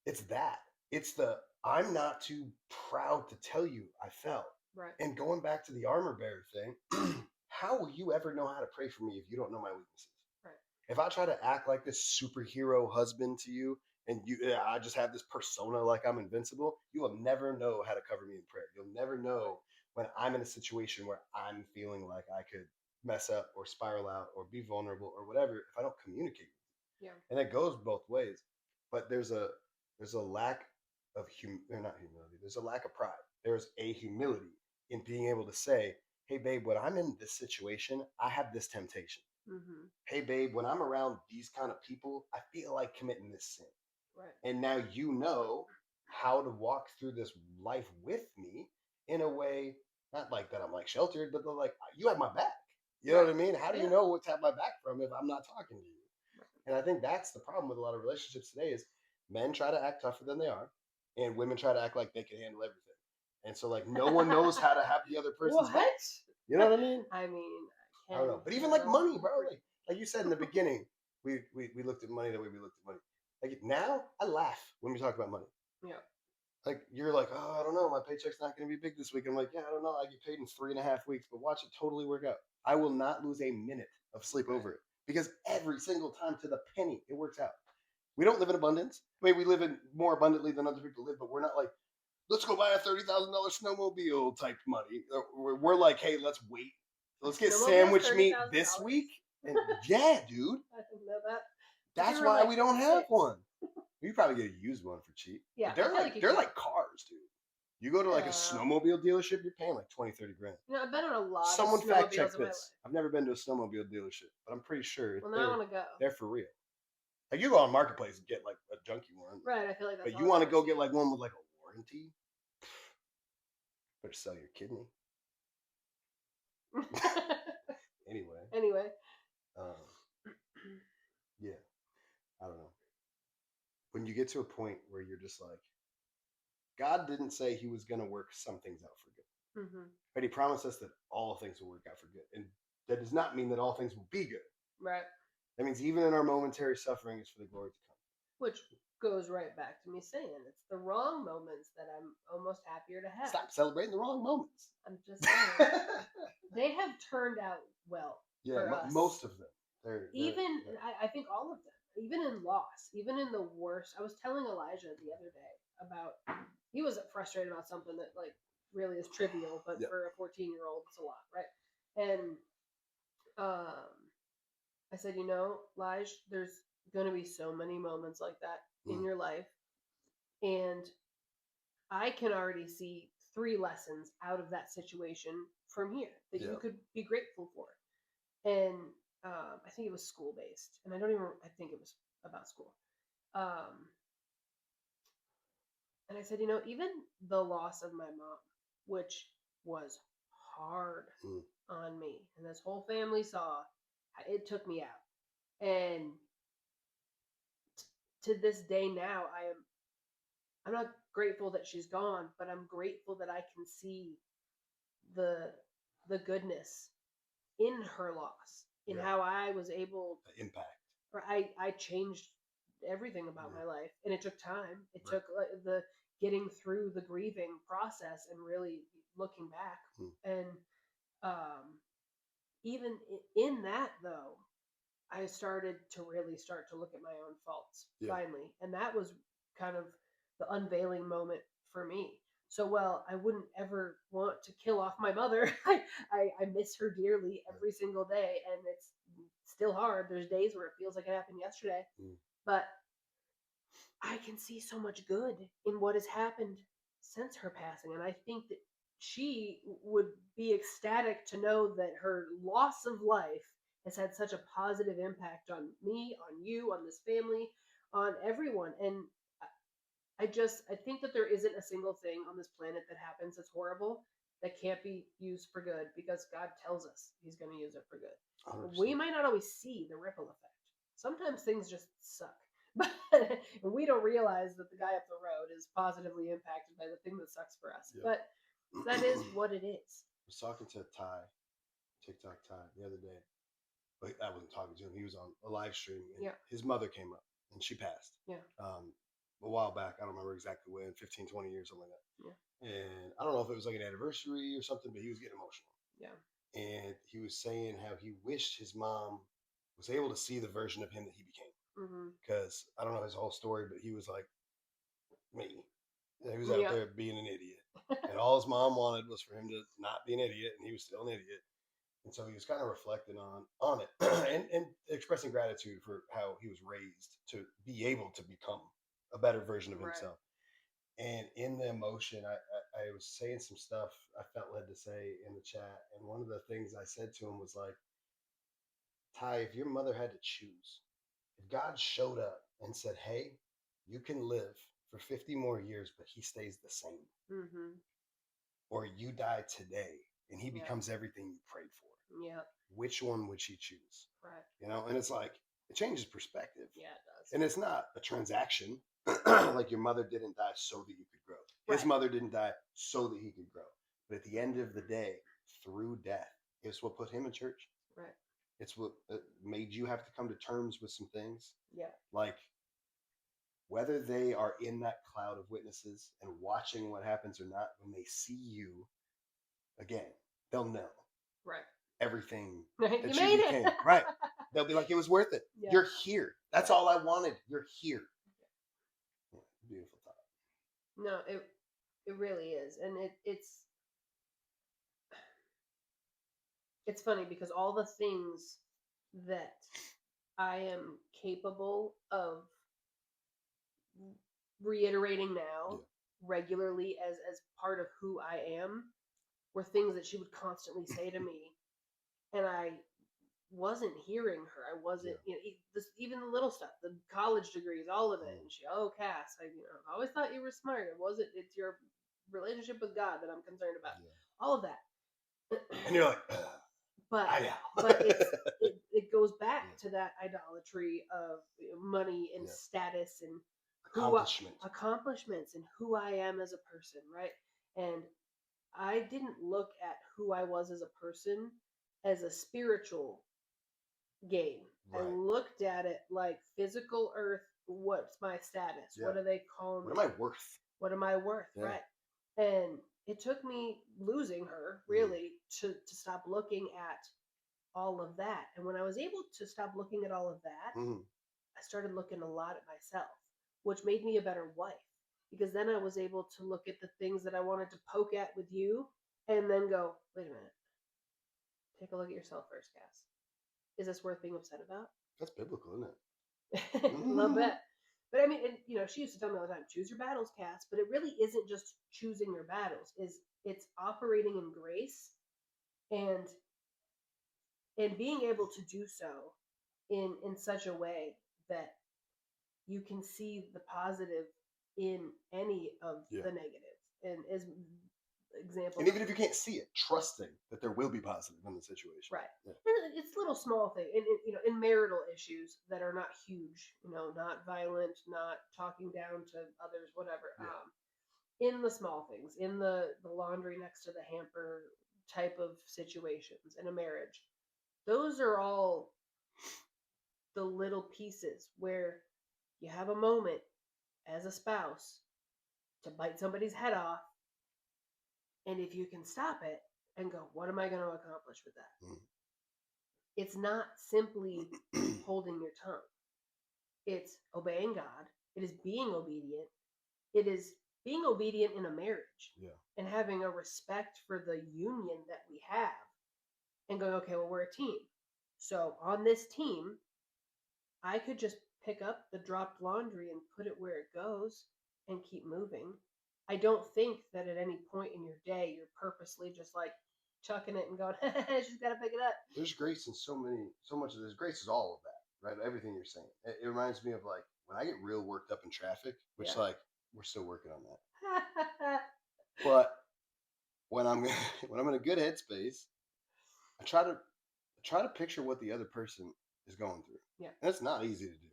it's that. It's I'm not too proud to tell you I fell. Right. And going back to the armor bearer thing, how will you ever know how to pray for me if you don't know my weaknesses? Right. If I try to act like this superhero husband to you and I just have this persona like I'm invincible, you will never know how to cover me in prayer. You'll never know when I'm in a situation where I'm feeling like I could mess up or spiral out or be vulnerable or whatever if I don't communicate. Yeah. And it goes both ways. But there's a lack of they're not humility. There's a lack of pride. There's a humility in being able to say, hey babe, when I'm in this situation, I have this temptation. Mm-hmm. Hey babe, when I'm around these kind of people, I feel like committing this sin. Right. And now you know how to walk through this life with me in a way, not like that I'm like sheltered, but like you have my back. You know what I mean? How do you know what to have my back from if I'm not talking to you? And I think that's the problem with a lot of relationships today is men try to act tougher than they are, and women try to act like they can handle everything. And so like no one knows how to have the other person's back. You know what I mean? I mean, I don't know. But even like money, bro. Like you said in the beginning, we looked at money the way we looked at money. Like now, I laugh when we talk about money. Yeah. Like you're like, oh, I don't know, my paycheck's not going to be big this week. I'm like, yeah, I don't know. I get paid in 3.5 weeks, but watch it totally work out. I will not lose a minute of sleep over it because every single time to the penny, it works out. We don't live in abundance. I mean, we live in more abundantly than other people live, but we're not like, let's go buy a $30,000 snowmobile type money. We're like, hey, let's wait. Let's get sandwich meat this week. And yeah, dude. I think that. That's why we don't have one. You probably get a used one for cheap. Yeah, but they're like cars, dude. You go to like a snowmobile dealership, you're paying like 20-30 grand. You know, I've been on a lot. Someone of fact check this. I've never been to a snowmobile dealership, but I'm pretty sure now I want to go. They're for real. Like you go on Marketplace and get like a junky one, right? I feel like that's. But you want to go get like one with like a warranty? Better sell your kidney. Anyway. Yeah. I don't know. When you get to a point where you're just like, God didn't say he was going to work some things out for good. Mm-hmm. But he promised us that all things will work out for good. And that does not mean that all things will be good. Right. That means even in our momentary suffering is for the glory to come. Which goes right back to me saying it's the wrong moments that I'm almost happier to have. Stop celebrating the wrong moments. I'm just saying. They have turned out well for us. Most of them. I think all of them. Even in loss, even in the worst. I was telling Elijah the other day about, he was frustrated about something that like really is trivial, but for a 14-year-old, it's a lot, right? And I said, Lige, there's going to be so many moments like that in your life. And I can already see 3 lessons out of that situation from here that you could be grateful for. And I think it was school based, and I think it was about school. And I said, even the loss of my mom, which was hard on me, and this whole family saw, it took me out. And to this day now, I'm not grateful that she's gone, but I'm grateful that I can see the goodness in her loss, in how I was able the impact. Or I changed everything about my life, and it took time. It took the getting through the grieving process and really looking back. And even in that, though, I started to really start to look at my own faults finally, and that was kind of the unveiling moment for me. So, I wouldn't ever want to kill off my mother. I miss her dearly every single day, and it's still hard. There's days where it feels like it happened yesterday, but I can see so much good in what has happened since her passing, and I think that she would be ecstatic to know that her loss of life has had such a positive impact on me, on you, on this family, on everyone. And I think that there isn't a single thing on this planet that happens that's horrible that can't be used for good, because God tells us he's going to use it for good. 100%. We might not always see the ripple effect. Sometimes things just suck. But we don't realize that the guy up the road is positively impacted by the thing that sucks for us. Yeah. But that is what it is. I was talking to TikTok Ty, the other day. But I wasn't talking to him. He was on a live stream, and his mother came up, and she passed. Yeah. A while back, I don't remember exactly when, 15, 20 years, something like that. Yeah. And I don't know if it was like an anniversary or something, but he was getting emotional. Yeah. And he was saying how he wished his mom was able to see the version of him that he became. Because I don't know his whole story, but he was like me. He was out there being an idiot. And all his mom wanted was for him to not be an idiot, and he was still an idiot. And so he was kind of reflecting on it and expressing gratitude for how he was raised to be able to become a better version of himself. And in the emotion, I was saying some stuff I felt led to say in the chat. And one of the things I said to him was like, Ty, if your mother had to choose, if God showed up and said, hey, you can live for 50 more years, but he stays the same. Mm-hmm. Or you die today and he becomes everything you prayed for. Yeah. Which one would she choose? Right. You know, and it's like, it changes perspective. Yeah, it does. And it's not a transaction. Like your mother didn't die so that you could grow. His mother didn't die so that he could grow. But at the end of the day, through death, it's what put him in church. Right. It's what made you have to come to terms with some things. Yeah. Like whether they are in that cloud of witnesses and watching what happens or not, when they see you again, they'll know. Right. Everything that you made became. Right. They'll be like, it was worth it. Yeah. You're here. That's all I wanted. You're here. Yeah, beautiful thought. No, it really is. And it's funny because all the things that I am capable of reiterating now regularly as part of who I am were things that she would constantly say to me, and I wasn't hearing her. I wasn't, even the little stuff, the college degrees, all of it. And she, Cass, I always thought you were smart. It's your relationship with God that I'm concerned about. All of that. And you're like, but it goes back to that idolatry of money and status and accomplishments and who I am as a person, right? And I didn't look at who I was as a person as a spiritual game. Right. I looked at it like physical earth. What's my status? What do they call me? What am I worth? What am I worth? Yeah. Right. And it took me losing her really to stop looking at all of that. And when I was able to stop looking at all of that, I started looking a lot at myself, which made me a better wife. Because then I was able to look at the things that I wanted to poke at with you and then go, wait a minute. Take a look at yourself first, Cass. Is this worth being upset about? That's biblical, isn't it? A little bit. But I mean, she used to tell me all the time, choose your battles, Cass. But it really isn't just choosing your battles. It's operating in grace and being able to do so in such a way that you can see the positive in any of the negatives. And as example, and even if you can't see it, trusting that there will be positive in the situation. Right. Yeah. And it's little small things, in marital issues that are not huge, not violent, not talking down to others, whatever. Yeah. In the small things, in the laundry next to the hamper type of situations in a marriage, those are all the little pieces where you have a moment as a spouse to bite somebody's head off. And if you can stop it and go, what am I going to accomplish with that? It's not simply holding your tongue. It's obeying God. It is being obedient. It is being obedient in a marriage and having a respect for the union that we have and going, okay, well, we're a team. So on this team, I could just pick up the dropped laundry and put it where it goes and keep moving. I don't think that at any point in your day, you're purposely just like chucking it and going, she's got to pick it up. There's grace in so much of this. Grace is all of that, right? Everything you're saying. It reminds me of like when I get real worked up in traffic, which like we're still working on that. But when I'm in a good headspace, I try to picture what the other person is going through. Yeah. And it's not easy to do.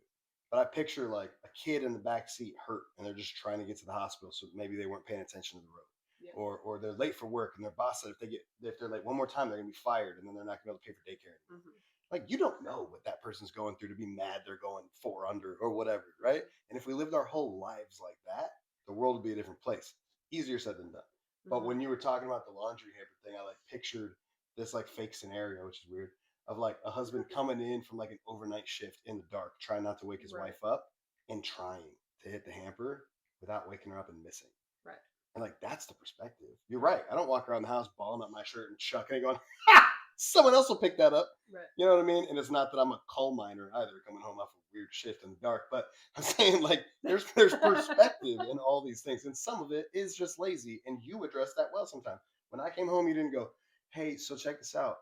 But I picture like a kid in the back seat hurt and they're just trying to get to the hospital. So maybe they weren't paying attention to the road. Yeah. Or they're late for work and their boss said if they're late one more time, they're going to be fired and then they're not going to be able to pay for daycare anymore. Like you don't know what that person's going through to be mad they're going 4 under or whatever, right? And if we lived our whole lives like that, the world would be a different place. Easier said than done. But when you were talking about the laundry hamper thing, I like pictured this like fake scenario, which is weird, of like a husband coming in from like an overnight shift in the dark, trying not to wake his wife up and trying to hit the hamper without waking her up and missing. Right. And like, that's the perspective. You're right. I don't walk around the house balling up my shirt and chucking it going, ha! Someone else will pick that up. Right. You know what I mean? And it's not that I'm a coal miner either, coming home off a weird shift in the dark. But I'm saying, like, there's perspective in all these things. And some of it is just lazy. And you address that well sometimes. When I came home, you didn't go, hey, so check this out.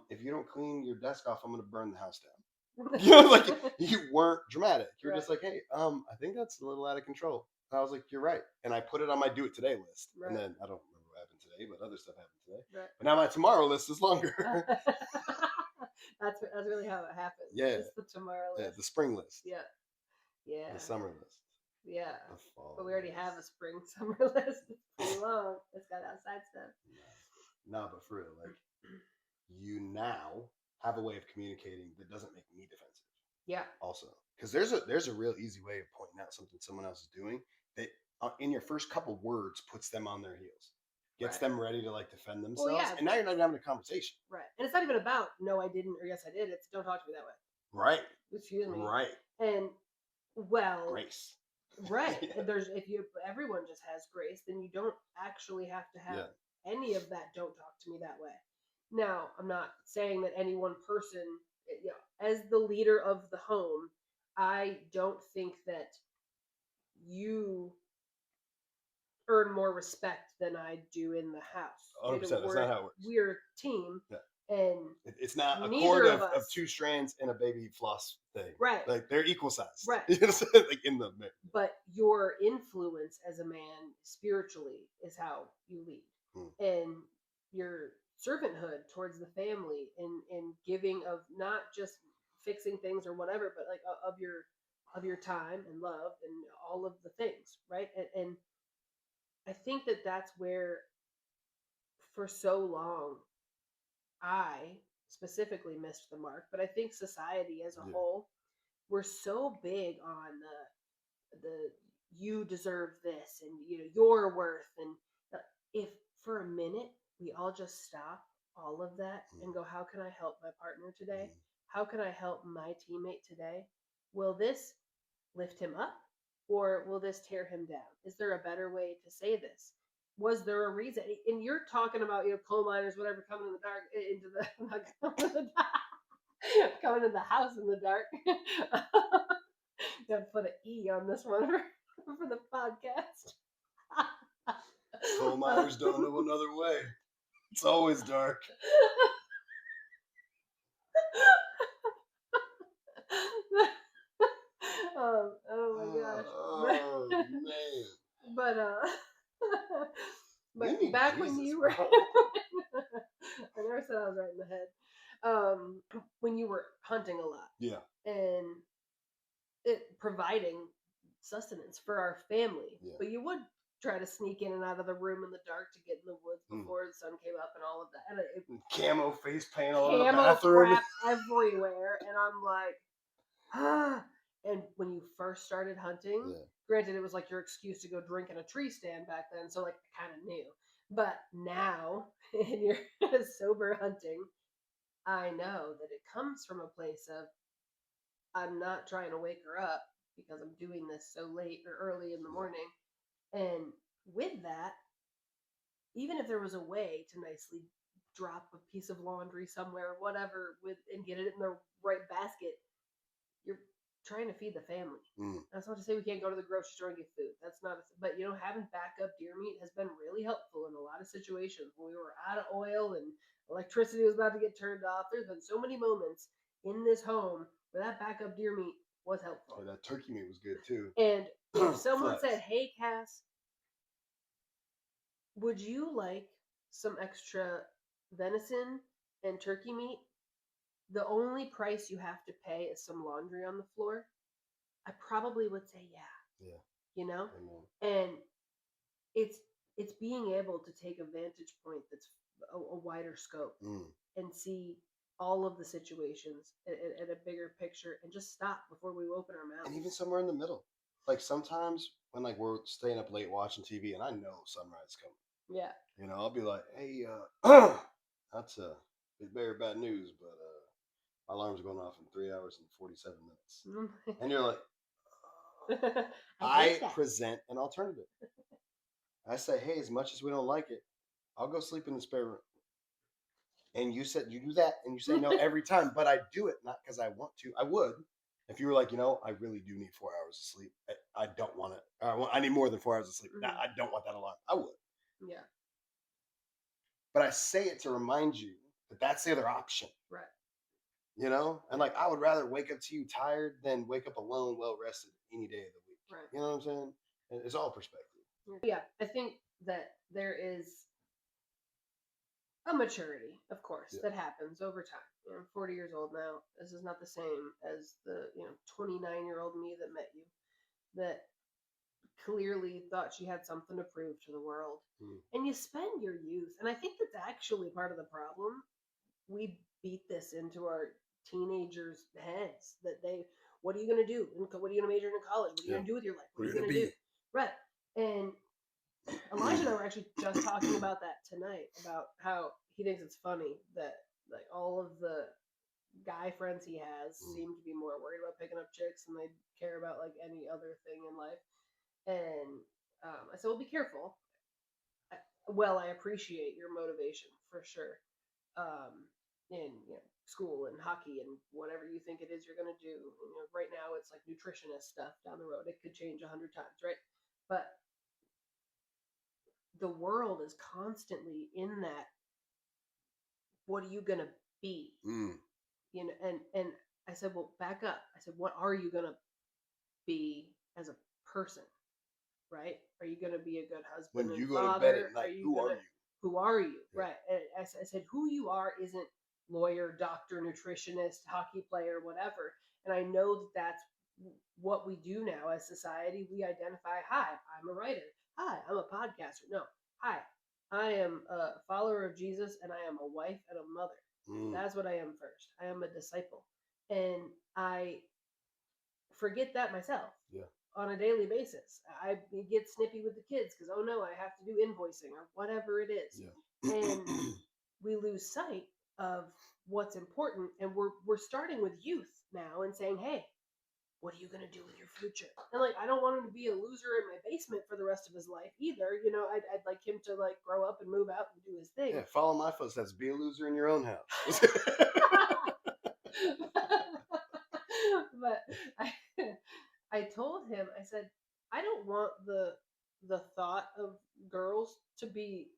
If you don't clean your desk off, I'm going to burn the house down. You know, like, you weren't dramatic. You're just like, hey, I think that's a little out of control. And I was like, you're right. And I put it on my do it today list. Right. And then I don't remember what happened today, but other stuff happened today. Right. But now my tomorrow list is longer. That's really how it happens. Yeah. It's the tomorrow list. Yeah, the spring list. Yeah. Yeah. The summer list. Yeah. The fall But we already list. have a spring summer list. It's pretty long. It's got outside stuff. No, but for real, like, you now have a way of communicating that doesn't make me defensive. Yeah. Also, because there's a real easy way of pointing out something someone else is doing that in your first couple words puts them on their heels, gets them ready to like defend themselves, and now you're not even having a conversation. Right, and it's not even about no, I didn't, or yes, I did. It's don't talk to me that way. Right. Excuse me. Right. And grace. Right. Yeah. If everyone just has grace, then you don't actually have to have any of that. Don't talk to me that way. Now, I'm not saying that any one person, as the leader of the home, I don't think that you earn more respect than I do in the house. 100%. That's not how it works. We're a team. Yeah. And it's not a neither cord of of two strands and a baby floss thing. Right. Like, they're equal size. Right. Like, in the mix. But your influence as a man spiritually is how you lead. And your servanthood towards the family and giving of not just fixing things or whatever, but like of your time and love and all of the things, right? And I think that that's where for so long I specifically missed the mark, but I think society as a whole, we're so big on the you deserve this and your worth, and if for a minute we all just stop all of that and go, how can I help my partner today? How can I help my teammate today? Will this lift him up or will this tear him down? Is there a better way to say this? Was there a reason? And you're talking about coal miners, whatever, coming in the dark coming in the house in the dark. Gotta put an E on this one for the podcast. Coal miners don't know another way. It's always dark. Oh my gosh. Oh man. But back when you were I never said I was right in the head. When you were hunting a lot. Yeah. And it providing sustenance for our family. Yeah. But you would try to sneak in and out of the room in the dark to get in the woods before the sun came up and all of that. And camo face paint all over the bathroom. Crap everywhere. And I'm like, ah. And when you first started hunting, granted, it was like your excuse to go drink in a tree stand back then. So like, I kind of knew. But now, in your sober hunting, I know that it comes from a place of, I'm not trying to wake her up because I'm doing this so late or early in the morning. And with that, even if there was a way to nicely drop a piece of laundry somewhere, whatever, and get it in the right basket, you're trying to feed the family. That's not to say we can't go to the grocery store and get food. That's not, but having backup deer meat has been really helpful in a lot of situations when we were out of oil and electricity was about to get turned off. There's been so many moments in this home where that backup deer meat was helpful. Oh, that turkey meat was good too. And if someone said, hey, Cass, would you like some extra venison and turkey meat? The only price you have to pay is some laundry on the floor. I probably would say, yeah. And it's being able to take a vantage point that's a wider scope and see all of the situations at a bigger picture and just stop before we open our mouths. And even somewhere in the middle. Like sometimes when like we're staying up late watching TV and I know sunrise coming. Yeah. I'll be like, hey, that's a very bad news, but my alarm's going off in 3 hours and 47 minutes. And you're like, I present an alternative. I say, hey, as much as we don't like it, I'll go sleep in the spare room. And you said you do that, and you say no every time, but I do it not because I want to. I would if you were like, I really do need 4 hours of sleep. I don't want it. I need more than 4 hours of sleep. Mm-hmm. I don't want that alarm. I would. Yeah. But I say it to remind you that that's the other option. Right. And like I would rather wake up to you tired than wake up alone, well rested any day of the week. Right. You know what I'm saying? It's all perspective. Yeah, I think that there is a maturity, of course, that happens over time. I'm 40 years old now. This is not the same as the 29-year-old me that met you, that clearly thought she had something to prove to the world. And you spend your youth, and I think that's actually part of the problem. We beat this into our teenagers' heads that what are you going to do? What are you going to major in college? What are you going to do with your life? What are you going to do? Right. And Elijah and I were actually just talking about that tonight, about how he thinks it's funny that like all of the guy friends he has seem to be more worried about picking up chicks than they care about like any other thing in life. And I said, well, be careful. I appreciate your motivation for sure. In school and hockey and whatever you think it is you're going to do. Right now it's like nutritionist stuff down the road. It could change 100 times, right? But the world is constantly in that. What are you going to be? And I said, well, back up. I said, what are you going to be as a person? Right? Are you going to be a good husband when you and go father? to bed at night, who are you? Who are you? Yeah. Right. And I said, who you are isn't lawyer, doctor, nutritionist, hockey player, whatever. And I know that that's what we do now as society. We identify, hi, I'm a writer. Hi, I'm a podcaster. No, hi, I am a follower of Jesus, and I am a wife and a mother. That's what I am first. I am a disciple. And I forget that myself. Yeah. On a daily basis. I get snippy with the kids because, oh no, I have to do invoicing or whatever it is. Yeah. And we lose sight of what's important. And we're starting with youth now and saying, hey, what are you going to do with your future? And like, I don't want him to be a loser in my basement for the rest of his life either. I'd like him to like grow up and move out and do his thing. Yeah, follow my footsteps. Be a loser in your own house. But I told him, I said, I don't want the thought of girls to be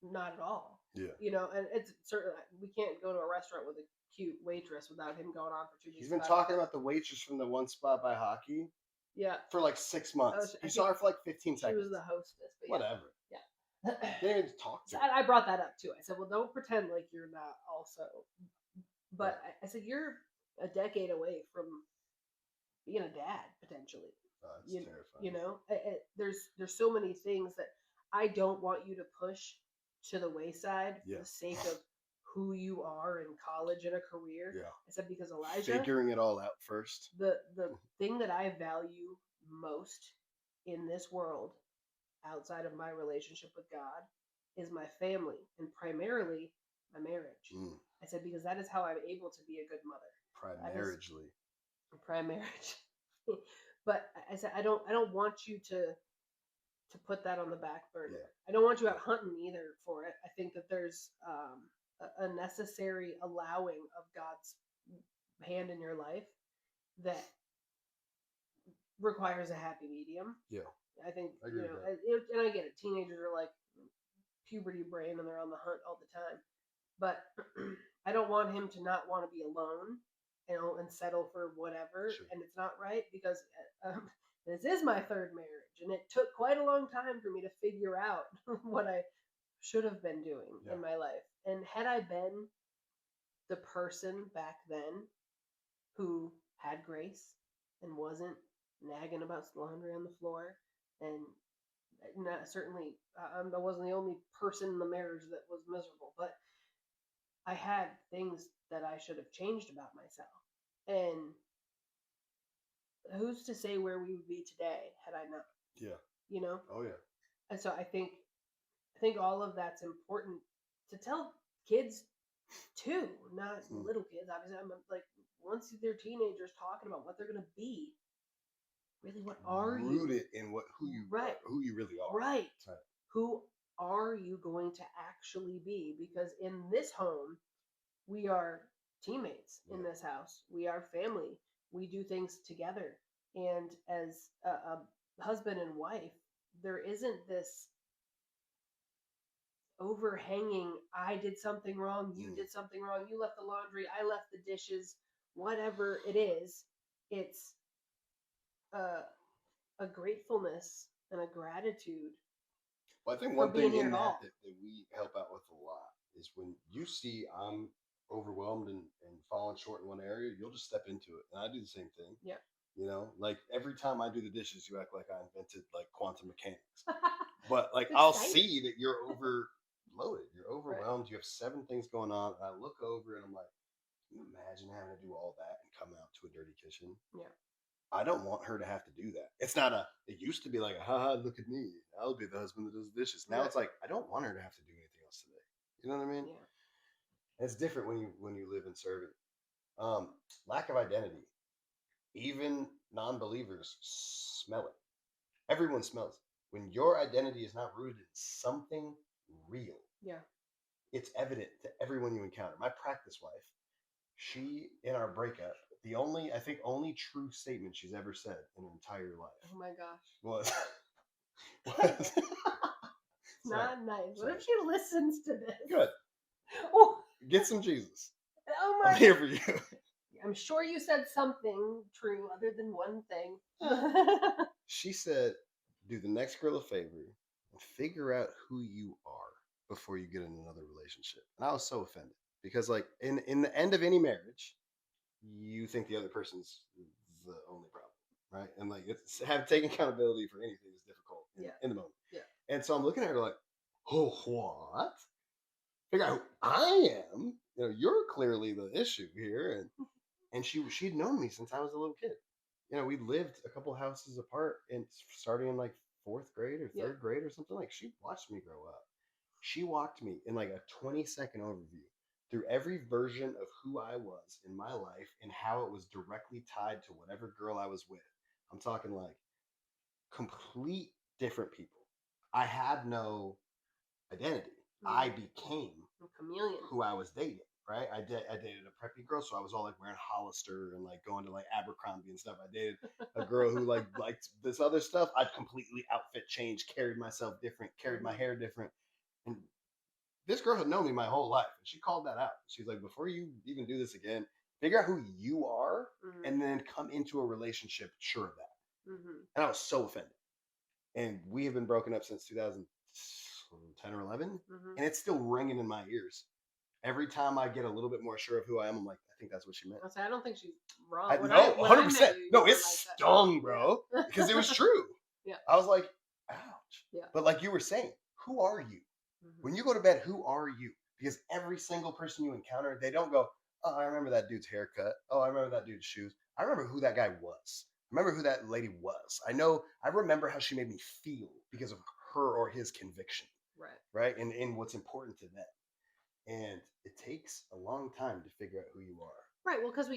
not at all. Yeah. And it's certainly, we can't go to a restaurant with a cute waitress without him going on for 2 days. He's been talking about the waitress from the one spot by hockey. Yeah. For like 6 months. He saw her for like 15 seconds. She was the hostess. But whatever. Yeah. Didn't even talk to her. I brought that up too. I said, well, don't pretend like you're not also. But I said, you're a decade away from being a dad potentially. That's terrifying. There's so many things that I don't want you to push to the wayside for the sake of who you are in college and a career. Yeah. I said, because Elijah, figuring it all out first. The thing that I value most in this world, outside of my relationship with God, is my family and primarily my marriage. I said, because that is how I'm able to be a good mother. Primarily. But I said, I don't want you to put that on the back burner. Yeah. I don't want you out hunting either for it. I think that there's a necessary allowing of God's hand in your life that requires a happy medium. Yeah. I think, and I get it. Teenagers are like puberty brain and they're on the hunt all the time. But I don't want him to not want to be alone, and settle for whatever. Sure. And it's not right because this is my third marriage, and it took quite a long time for me to figure out what I should have been doing in my life. And had I been the person back then who had grace and wasn't nagging about laundry on the floor, and certainly I wasn't the only person in the marriage that was miserable, but I had things that I should have changed about myself. And who's to say where we would be today had I not? Yeah. Oh yeah. And so I think all of that's important to tell kids too, not little kids. Obviously, I'm like, once they're teenagers talking about what they're going to be, really, what are you? Rooted in who you really are. Right. Who are you going to actually be? Because in this home, we are teammates in this house. We are family. We do things together. And as a husband and wife, there isn't this overhanging, I did something wrong, you did something wrong, you left the laundry, I left the dishes, whatever it is. It's a gratefulness and a gratitude. Well, I think one thing in that we help out with a lot is when you see I'm overwhelmed and falling short in one area, you'll just step into it. And I do the same thing. Yeah. You know, like every time I do the dishes, you act like I invented like quantum mechanics. But like I'll see that you're overloaded, you're overwhelmed, you have 7 things going on, and I look over and I'm like, can you imagine having to do all that and come out to a dirty kitchen? Yeah. I don't want her to have to do that. It's not it used to be like, haha, look at me. I'll be the husband that does the dishes. Now it's like, I don't want her to have to do anything else today. You know what I mean? Yeah. It's different when you live in serving. Lack of identity. Even non-believers smell it. Everyone smells it. When your identity is not rooted in something real. Yeah. It's evident to everyone you encounter. My practice wife, she, in our breakup, the only true statement she's ever said in her entire life. Oh my gosh. Was not nice. What if she listens to this? Good. Oh. Get some Jesus. Oh my. I'm here for you. I'm sure you said something true other than one thing. She said, do the next girl a favor and figure out who you are before you get in another relationship. And I was so offended because like in the end of any marriage, you think the other person's the only problem, right? And like taking accountability for anything is difficult in the moment. Yeah. And so I'm looking at her like, oh, what? Figure out who I am. You know, you're clearly the issue here. And she'd known me since I was a little kid. You know, we lived a couple houses apart and starting in like 4th grade or 3rd grade or something. Like she watched me grow up. She walked me in like a 20-second overview through every version of who I was in my life and how it was directly tied to whatever girl I was with. I'm talking like complete different people. I had no identity. I became a chameleon who I was dating. Right, I dated a preppy girl, so I was all like wearing Hollister and like going to like Abercrombie and stuff. I dated a girl who like liked this other stuff. I'd completely outfit changed, carried myself different, carried my hair different. And this girl had known me my whole life, and she called that out. She's like, before you even do this again, figure out who you are, and then come into a relationship sure of that. And I was so offended. And we have been broken up since 2010 or 11, and it's still ringing in my ears. Every time I get a little bit more sure of who I am, I'm like, I think that's what she meant. I don't think she's wrong. No, 100%. No, it stung, bro, because it was true. Yeah. I was like, ouch. Yeah. But like you were saying, who are you? When you go to bed, who are you? Because every single person you encounter, they don't go, oh, I remember that dude's haircut. Oh, I remember that dude's shoes. I remember who that guy was. I remember who that lady was. I remember how she made me feel because of her or his conviction. Right. And what's important to them. And it takes a long time to figure out who you are. Right. Well, because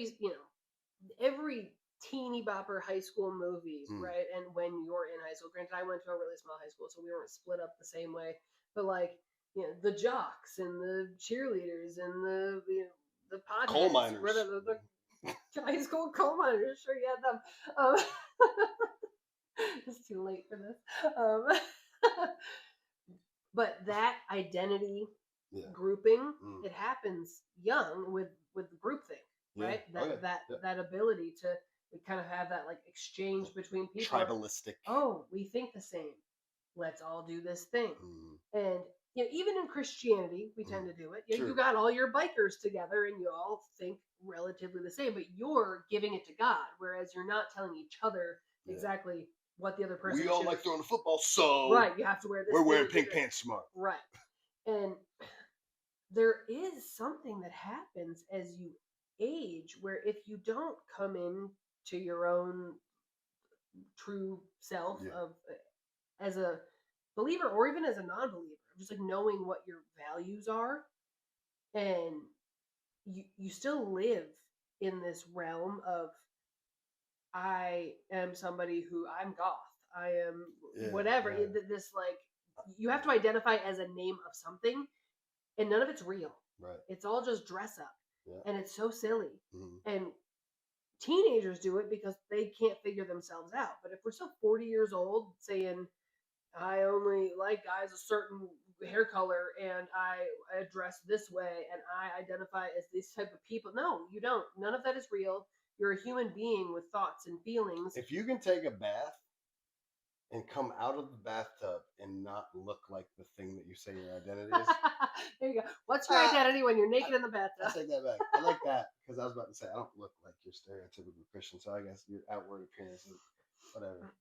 every teeny bopper high school movie, right? And when you're in high school, granted, I went to a really small high school, so we weren't split up the same way. But like, the jocks and the cheerleaders and the potheads, coal miners, the high school coal miners. Sure, you had them. It's too late for this. But that identity. Yeah. Grouping, it happens young with the groupthink, right? That ability to kind of have that like exchange between people. Tribalistic. Oh, we think the same. Let's all do this thing. And even in Christianity, we tend to do it. You got all your bikers together and you all think relatively the same, but you're giving it to God, whereas you're not telling each other exactly what the other person We all like throwing a football, so right, you have to wear this. We're wearing pink pants tomorrow. Right. And there is something that happens as you age where if you don't come in to your own true self of as a believer or even as a non-believer, just like knowing what your values are, and you still live in this realm of I am somebody who I'm goth. I am whatever. This like you have to identify as a name of something, and none of it's real. Right. It's all just dress up, and it's so silly. Mm-hmm. And teenagers do it because they can't figure themselves out. But if we're still 40 years old saying I only like guys a certain hair color and I dress this way and I identify as these type of people, no, you don't. None of that is real. You're a human being with thoughts and feelings. If you can take a bath and come out of the bathtub and not look like the thing that you say your identity is. There you go. What's your identity when you're naked in the bathtub? I take that back. I like that because I was about to say I don't look like your stereotypical Christian, so I guess your outward appearance is whatever.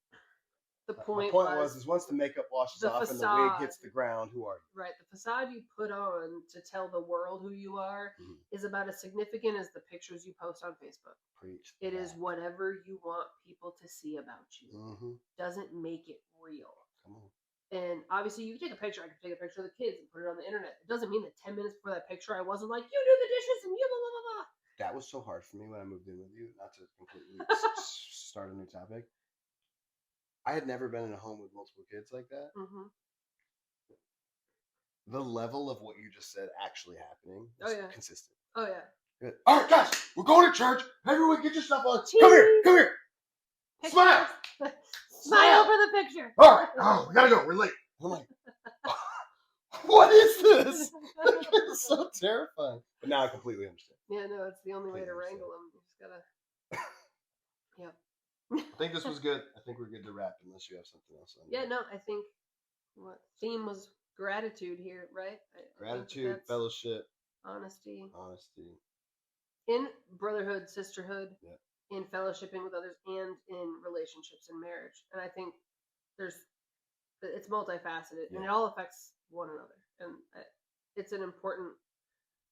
The point was once the makeup washes off and the wig hits the ground, who are you? Right. The facade you put on to tell the world who you are is about as significant as the pictures you post on Facebook. Preach. It is whatever you want people to see about you. Doesn't make it real. Come on. And obviously, you can take a picture. I can take a picture of the kids and put it on the internet. It doesn't mean that 10 minutes before that picture, I wasn't like, you do the dishes and you blah, blah, blah, blah. That was so hard for me when I moved in with you. Not to completely start a new topic. I had never been in a home with multiple kids like that. The level of what you just said actually happening is consistent. Oh, yeah. Good. All right, guys, we're going to church. Everyone get your stuff on. Come here. Picture. Smile. Smile for the picture. All right. Oh, we got to go. We're late. I'm like, what is this? It's so terrifying. But now I completely understand. Yeah, no, it's the only way to wrangle them. You just got to... Yeah. I think this was good. I think we're good to wrap unless you have something else on. Yeah, no, I think what theme was gratitude here, right? Gratitude, fellowship, honesty. In brotherhood, sisterhood, in fellowshipping with others, and in relationships and marriage. And I think it's multifaceted and it all affects one another. And it's an important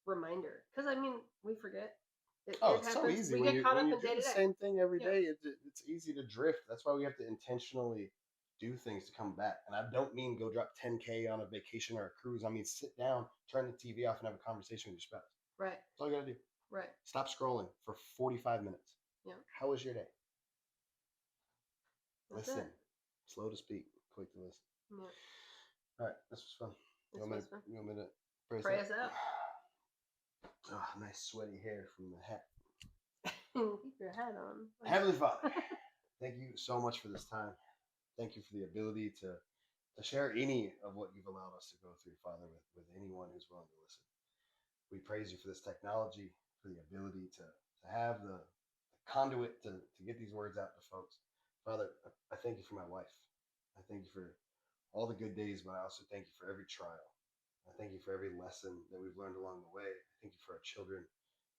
reminder because, I mean, we forget. It it's happens. so easy. We When get caught up you in do the same thing every day, it's easy to drift. That's why we have to intentionally do things to come back. And I don't mean go drop 10K on a vacation or a cruise. I mean, sit down, turn the TV off, and have a conversation with your spouse. Right. That's all you got to do. Right. Stop scrolling for 45 minutes. Yeah. How was your day? That's listen. it. Slow to speak, quick to listen. Yeah. All right. This was fun. You want me to pray us out? Oh, nice sweaty hair from the hat. Keep your hat on. Heavenly Father, thank you so much for this time. Thank you for the ability to share any of what you've allowed us to go through, Father, with anyone who's willing to listen. We praise you for this technology, for the ability to have the conduit to get these words out to folks. Father, I thank you for my wife. I thank you for all the good days, but I also thank you for every trial. I thank you for every lesson that we've learned along the way. I thank you for our children.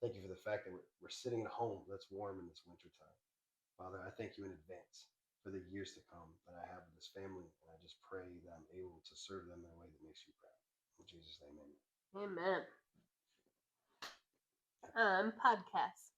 Thank you for the fact that we're sitting in a home that's warm in this winter time. Father, I thank you in advance for the years to come that I have with this family, and I just pray that I'm able to serve them in a way that makes you proud. In Jesus' name, amen. Amen. I'm podcast.